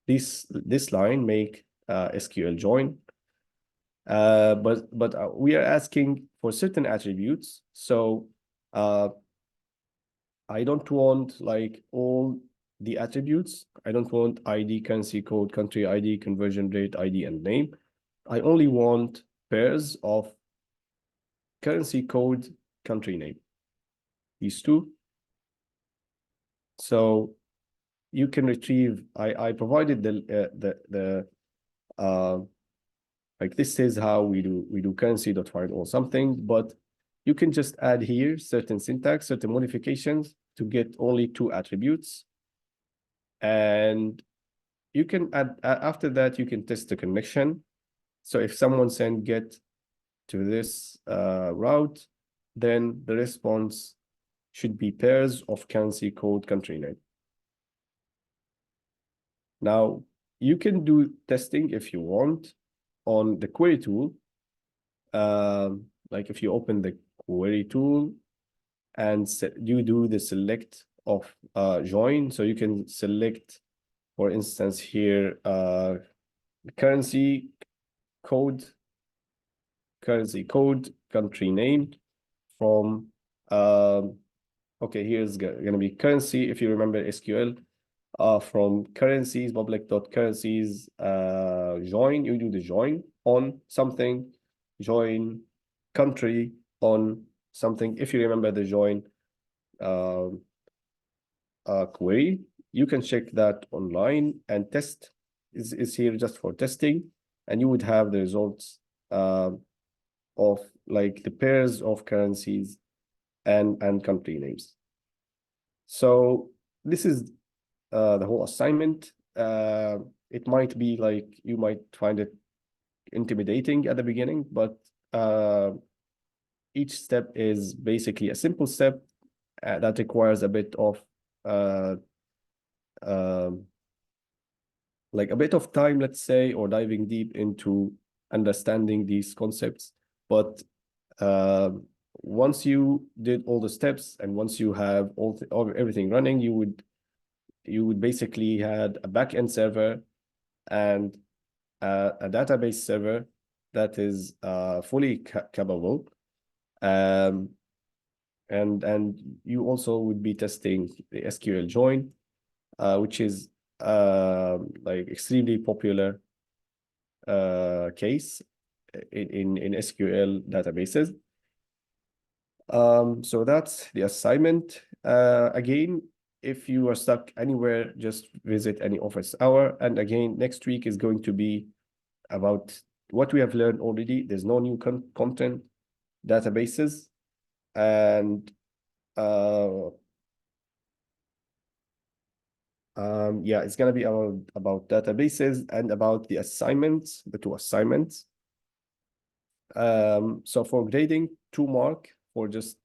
This line make SQL join. But we are asking for certain attributes. So I don't want like all the attributes. I don't want ID, currency code, country ID, conversion rate, ID, and name. I only want pairs of currency code, country name. These two. So you can retrieve. I provided the like this is how we do currency.find or something, but you can just add here certain syntax, certain modifications to get only two attributes. And you can add, after that, you can test the connection. So if someone send get to this route, then the response should be pairs of currency code country name. Now, you can do testing if you want on the query tool. Like if you open the query tool and you do the select of join, so you can select, for instance, here currency code, country name from okay, here's gonna be currency. If you remember SQL, from currencies, public.currencies, join, you do the join on something, join country on something. If you remember the join query, you can check that online, and test is here just for testing, and you would have the results of like the pairs of currencies and country names. So this is the whole assignment. It might be like, you might find it intimidating at the beginning, but each step is basically a simple step that requires a bit of like a bit of time, let's say, or diving deep into understanding these concepts. But once you did all the steps, and once you have everything running, you would basically had a backend server and a database server that is fully capable. And you also would be testing the SQL join, which is like extremely popular case in SQL databases. So that's the assignment. Again, if you are stuck anywhere, just visit any office hour. And again, next week is going to be about what we have learned already. There's no new content, databases, and yeah, it's gonna be about databases and about the assignments, the two assignments. So for grading, 2 mark for just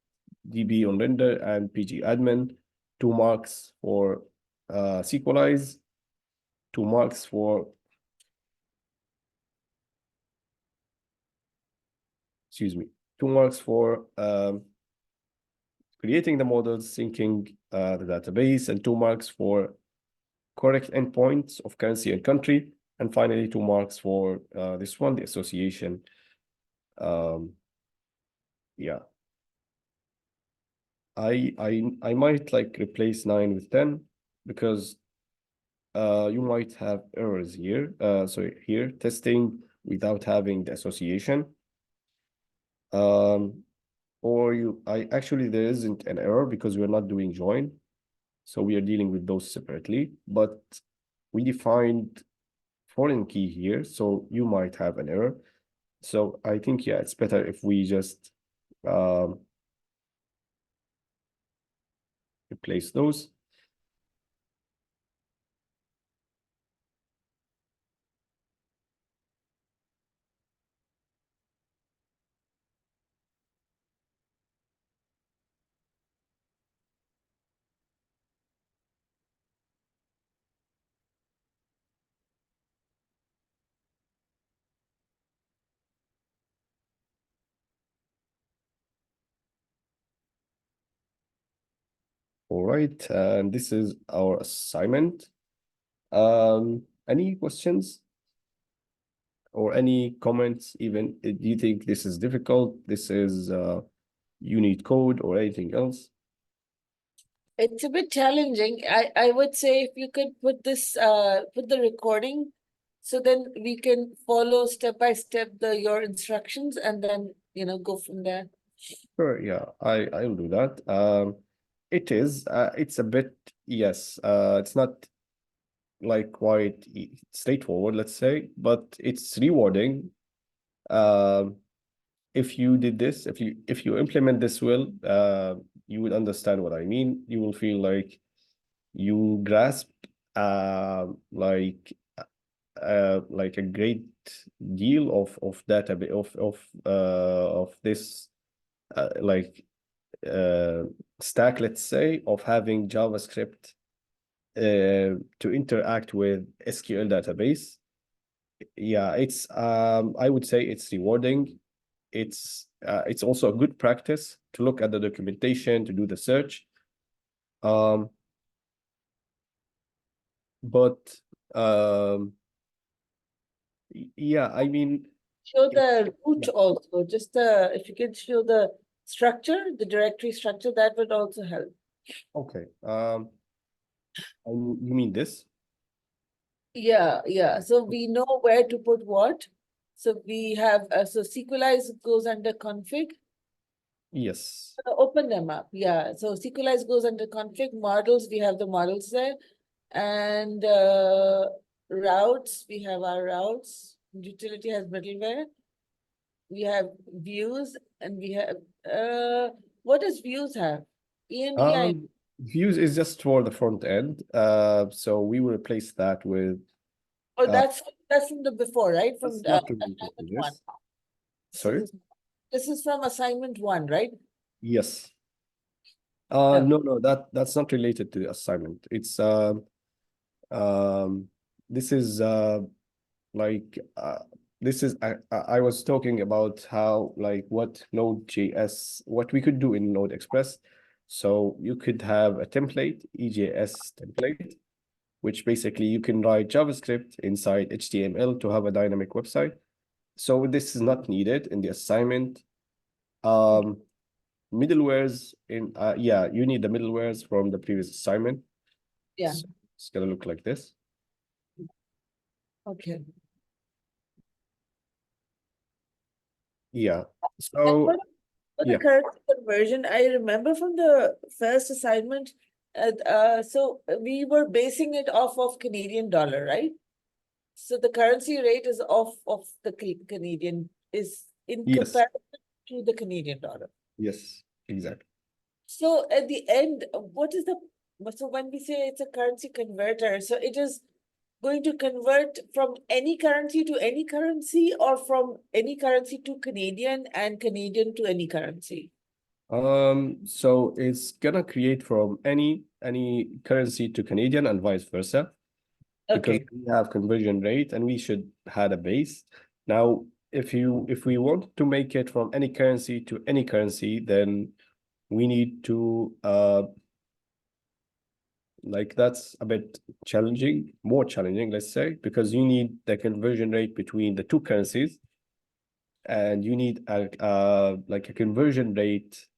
DB on render and PG admin, 2 marks for Sequelize, 2 marks for excuse me, 2 marks for creating the models, syncing the database, and 2 marks for correct endpoints of currency and country, and finally 2 marks for this one, the association. Yeah, I might like replace 9 with 10 because you might have errors here. So here, testing without having the association. Or there isn't an error because we're not doing join. So we are dealing with those separately, but we defined foreign key here, so you might have an error. So I think, yeah, it's better if we just replace those. All right, and this is our assignment. Any questions or any comments even? Do you think this is difficult? This is you need code or anything else?
It's a bit challenging. I would say if you could put this put the recording, so then we can follow step by step your instructions and then go from there.
Sure, yeah, I'll do that. It's a bit, yes, it's not like quite straightforward, let's say, but it's rewarding. If you did this, if you implement this well, you would understand what I mean. You will feel like you grasp like a great deal of data of this like stack, let's say, of having JavaScript to interact with SQL database. Yeah, I would say it's rewarding. It's also a good practice to look at the documentation, to do the search. But yeah, I mean,
Show the root also, just if you could show the structure, the directory structure, that would also help.
okay. You mean this?
Yeah. So we know where to put what. So we have so Sequelize goes under config.
Yes.
Open them up. Yeah. So Sequelize goes under config. Models, we have the models there. And routes, we have our routes. Utility has middleware. We have views and we have what does views have? ENVI.
Views is just for the front end. So we will replace that with
Oh, that's from the before, right? From
that's not really
assignment one.
yes. Sorry?
This is from assignment one, right?
Yes.
Oh.
No, that's not related to the assignment. It's this is like this is I was talking about how like what Node.js, what we could do in Node Express. So you could have a template, EJS template, which basically you can write JavaScript inside HTML to have a dynamic website. So this is not needed in the assignment. Middlewares in yeah, you need the middlewares from the previous assignment.
Yeah.
So it's gonna look like this.
Okay.
Yeah. So
for
yeah.
the currency conversion, I remember from the first assignment, so we were basing it off of Canadian dollar, right? So the currency rate is off of the Canadian, is in
Yes.
comparison to the Canadian dollar.
Yes, exactly.
So at the end, so when we say it's a currency converter, so it is going to convert from any currency to any currency or from any currency to Canadian and Canadian to any currency?
So it's gonna create from any currency to Canadian and vice versa, because
Okay.
we have conversion rate and we should have a base. Now, if we want to make it from any currency to any currency, then we need to like that's a bit challenging, more challenging, let's say, because you need the conversion rate between the two currencies, and you need like a conversion rate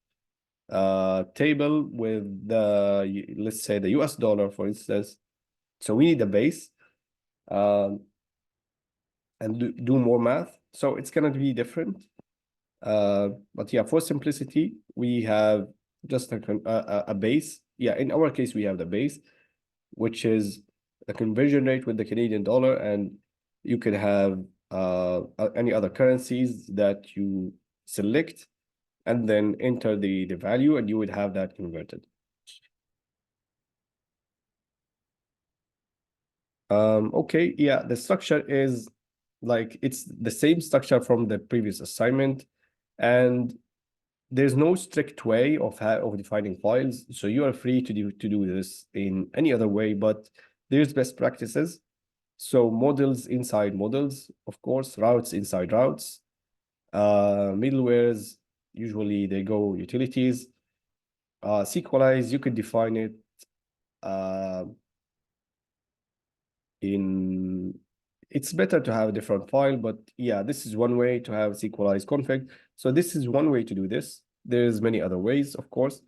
table with the, let's say, the US dollar, for instance. So we need a base and do more math. So it's gonna be different. But yeah, for simplicity, we have just a base. Yeah, in our case, we have the base, which is a conversion rate with the Canadian dollar, and you could have any other currencies that you select and then enter the value, and you would have that converted. Okay, yeah, the structure is like it's the same structure from the previous assignment, and there's no strict way of defining files, so you are free to do this in any other way, but there's best practices. So models inside models, of course, routes inside routes, middlewares, usually they go utilities. Sequelize, you could define it it's better to have a different file, but yeah, this is one way to have sequelize config. So this is one way to do this. There's many other ways, of course.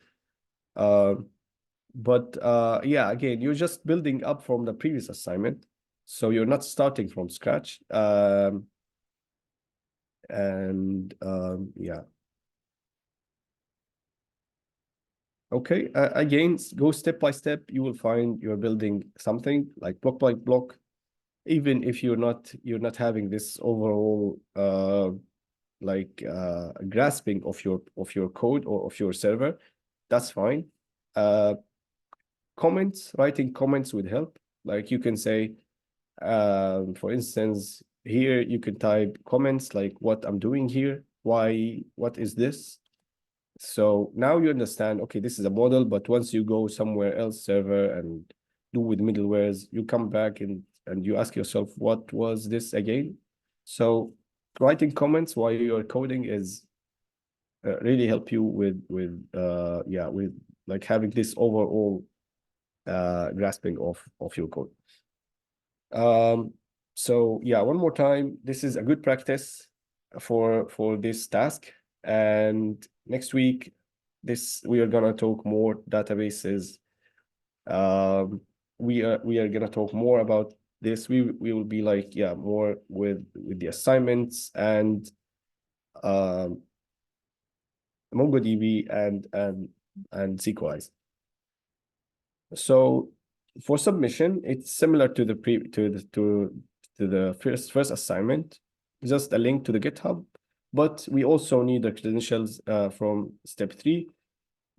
But yeah, again, you're just building up from the previous assignment. So you're not starting from scratch. Yeah. Okay, again, go step by step. You will find you're building something like block by block. Even if you're not having this overall grasping of your code or of your server, that's fine. Writing comments would help. Like you can say, for instance, here you can type comments like what I'm doing here, why, what is this? So now you understand, okay, this is a model, but once you go somewhere else, server, and do with middlewares, you come back and you ask yourself, what was this again? So writing comments while you're coding is really help you with like having this overall grasping of your code. So yeah, one more time, this is a good practice for this task. And next week, we are gonna talk more databases. We are gonna talk more about this. We will be like, yeah, more with the assignments and MongoDB and Sequelize. So for submission, it's similar to the first assignment, just a link to the GitHub, but we also need the credentials from step 3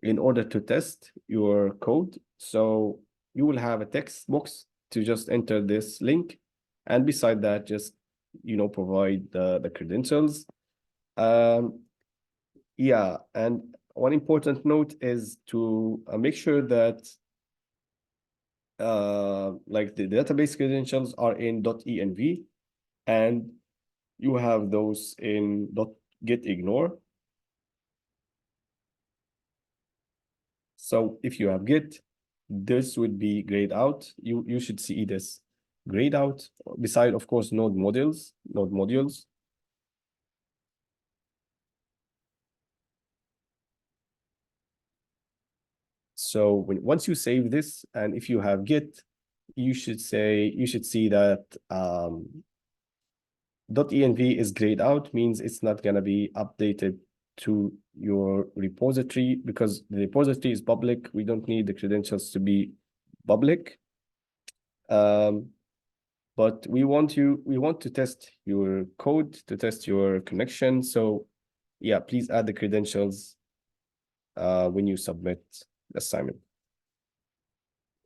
in order to test your code. So you will have a text box to just enter this link, and beside that, just provide the credentials. Yeah, and one important note is to make sure that like the database credentials are in .env, and you have those in .gitignore. So if you have Git, this would be grayed out. You should see this grayed out, beside, of course, node modules. So once you save this, and if you have Git, you should see that .env is grayed out, means it's not gonna be updated to your repository, because the repository is public. We don't need the credentials to be public. But we want to test your code, to test your connection. So yeah, please add the credentials when you submit the assignment.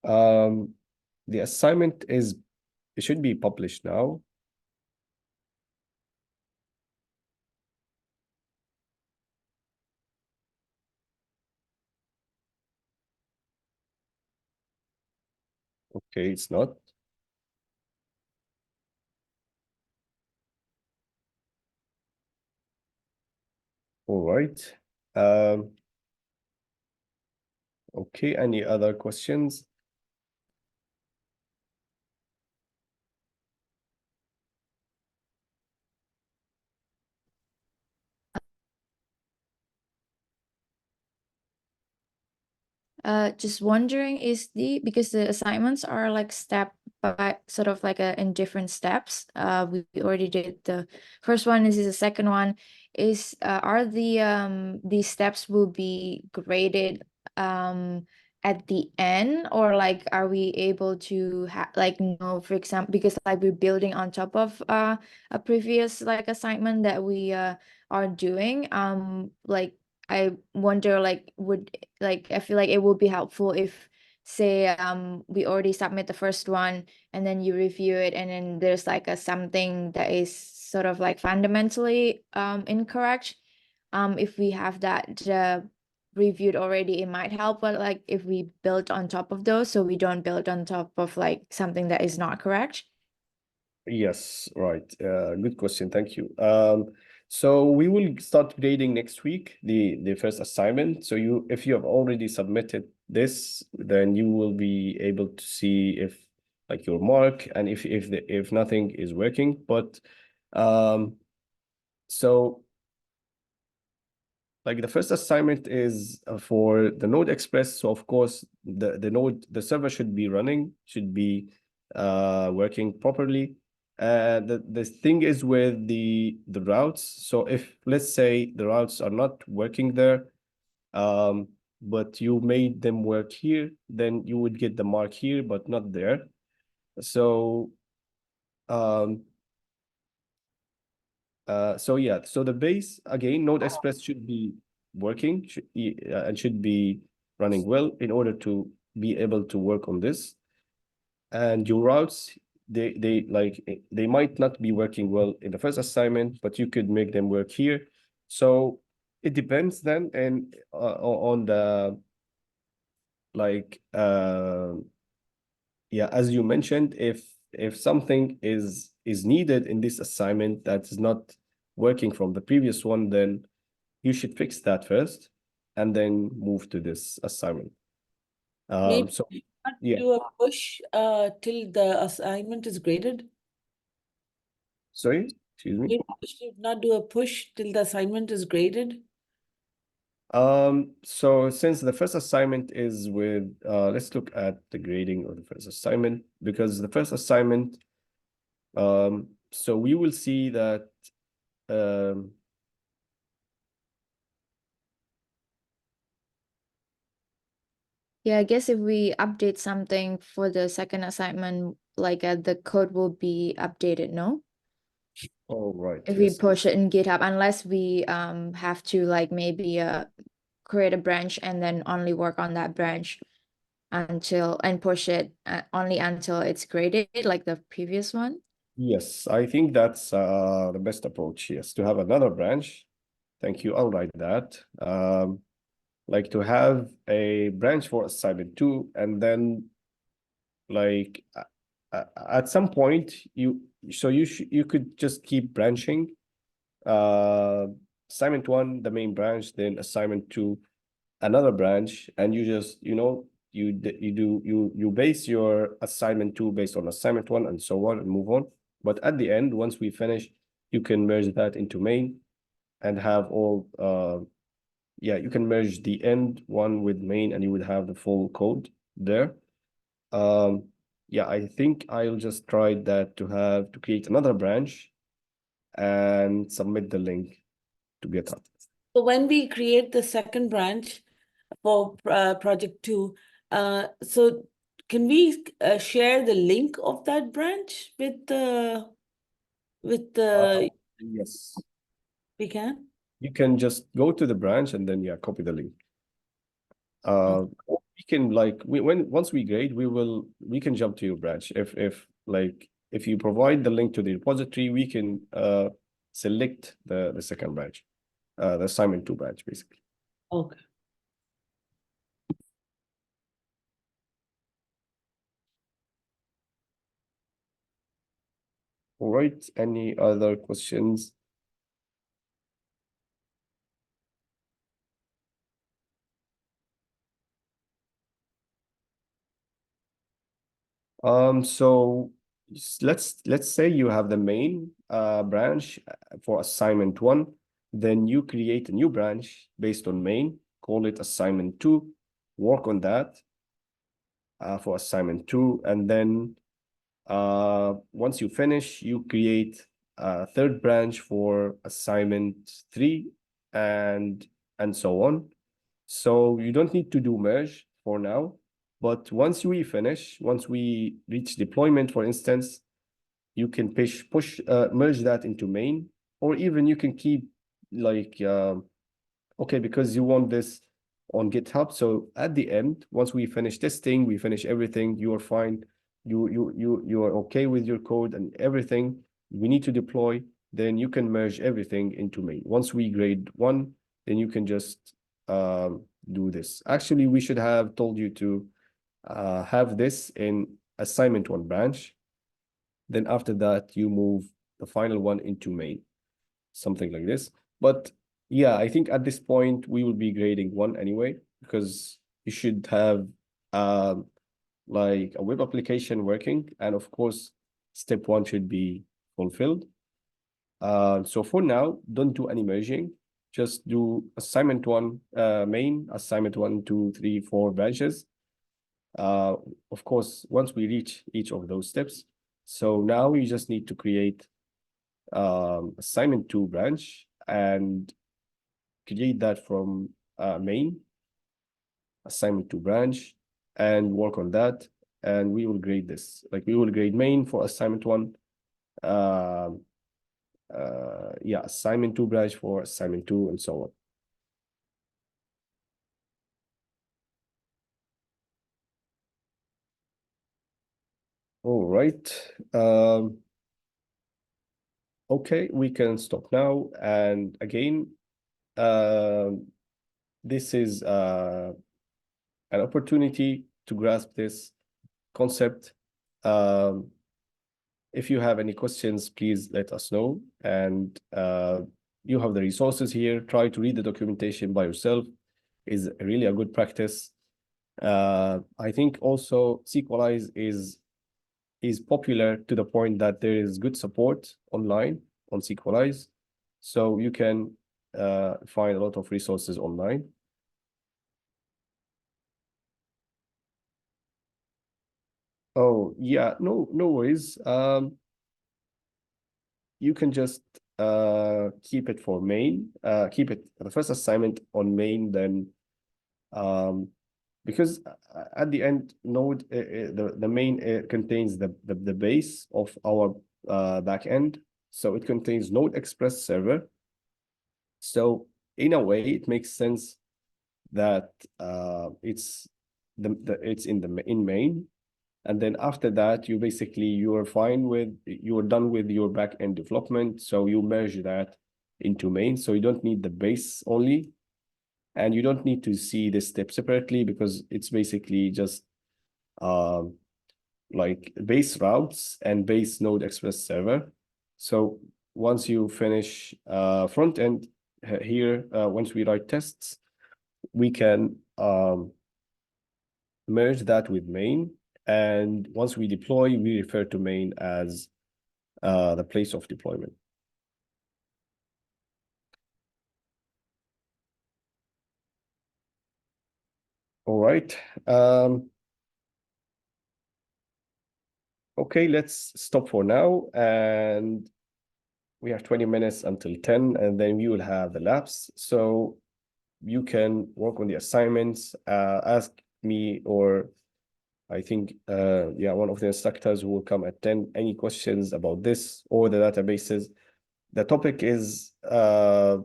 The assignment it should be published now. Okay, it's not. All right. Okay, any other questions?
Just wondering, because the assignments are like step by sort of like in different steps. We already did the first one. This is the second one. Are these steps will be graded at the end, or like are we able to know, for example, because like we're building on top of a previous like assignment that we are doing, like I wonder, like, I feel like it would be helpful if, say, we already submit the first one and then you review it, and then there's like something that is sort of like fundamentally incorrect. If we have that reviewed already, it might help. But like if we build on top of those, so we don't build on top of like something that is not correct.
Yes, right. Good question. Thank you. So we will start grading next week, the first assignment. So if you have already submitted this, then you will be able to see if like your mark and if nothing is working. But so like the first assignment is for the Node Express. So of course the server should be running, should be working properly. The thing is with the routes. So if let's say the routes are not working there, but you made them work here, then you would get the mark here, but not there. So so yeah, so the base again, Node Express should be working and should be running well in order to be able to work on this. And your routes, they might not be working well in the first assignment, but you could make them work here. So it depends then and on the like yeah, as you mentioned, if something is needed in this assignment that is not working from the previous one, then you should fix that first and then move to this assignment.
Maybe
So
not
yeah,
do a push till the assignment is graded.
sorry, excuse me.
Maybe we should not do a push till the assignment is graded.
So since the first assignment is with let's look at the grading of the first assignment, because the first assignment so we will see that
Yeah, I guess if we update something for the second assignment, like the code will be updated, no?
oh right,
If we
yes.
push it in GitHub, unless we have to like maybe create a branch and then only work on that branch until and push it only until it's graded, like the previous one.
Yes, I think that's the best approach, yes, to have another branch. Thank you, I'll write that. Like to have a branch for assignment 2, and then like at some point you could just keep branching. Assignment 1, the main branch, then assignment 2, another branch, and you just, you base your assignment 2 based on assignment 1 and so on and move on. But at the end, once we finish, you can merge that into main and have all yeah, you can merge the end one with main and you would have the full code there. Yeah, I think I'll just try that to create another branch and submit the link to GitHub.
So when we create the second branch for project 2, so can we share the link of that branch with the
Yes.
we can?
You can just go to the branch and then yeah, copy the link. We can like once we grade, we can jump to your branch. If you provide the link to the repository, we can select the second branch, the assignment 2 branch basically.
Okay.
All right, any other questions? So let's say you have the main branch for assignment 1, then you create a new branch based on main, call it assignment 2, work on that for assignment 2, and then once you finish, you create a third branch for assignment 3 and so on. So you don't need to do merge for now, but once we reach deployment, for instance, you can merge that into main, or even you can keep like okay, because you want this on GitHub. So at the end, once we finish testing, we finish everything, you are fine. You are okay with your code and everything we need to deploy, then you can merge everything into main. Once we grade 1, then you can just do this. Actually, we should have told you to have this in assignment 1 branch. Then after that, you move the final one into main. something like this. But yeah, I think at this point we will be grading 1 anyway, because you should have like a web application working, and of course step 1 should be fulfilled. So for now, don't do any merging. Just do assignment 1 main, assignment 1, 2, 3, 4 branches. Of course, once we reach each of those steps, so now you just need to create assignment 2 branch and create that from main, assignment 2 branch, and work on that, and we will grade this. Like we will grade main for assignment 1, yeah, assignment 2 branch for assignment 2, and so on. All right. Okay, we can stop now. And again, this is an opportunity to grasp this concept. If you have any questions, please let us know. And you have the resources here. Try to read the documentation by yourself. Is really a good practice. I think also Sequelize is popular to the point that there is good support online on Sequelize. So you can find a lot of resources online. Oh, yeah, no worries. You can just keep it for main, keep it the first assignment on main, then because at the end node the main contains the base of our backend, so it contains Node Express server. So in a way it makes sense that it's in main, and then after that you're done with your backend development, so you merge that into main, so you don't need the base only. And you don't need to see this step separately, because it's basically just like base routes and base Node Express server. So once you finish front end here, once we write tests, we can merge that with main. And once we deploy, we refer to main as the place of deployment. All right. Okay, let's stop for now. And we have 20 minutes until 10, and then we will have the labs. So you can work on the assignments, ask me, or I think, yeah, one of the instructors who will come at 10, any questions about this or the databases. The topic is, as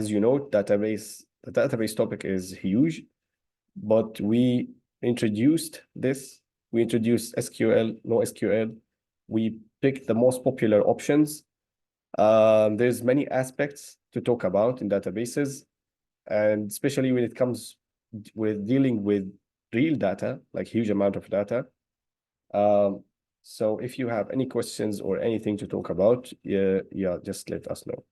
you know, the database topic is huge, but we introduced this. We introduced SQL, NoSQL. We picked the most popular options. There's many aspects to talk about in databases, and especially when it comes with dealing with real data, like huge amount of data. So if you have any questions or anything to talk about, yeah, just let us know.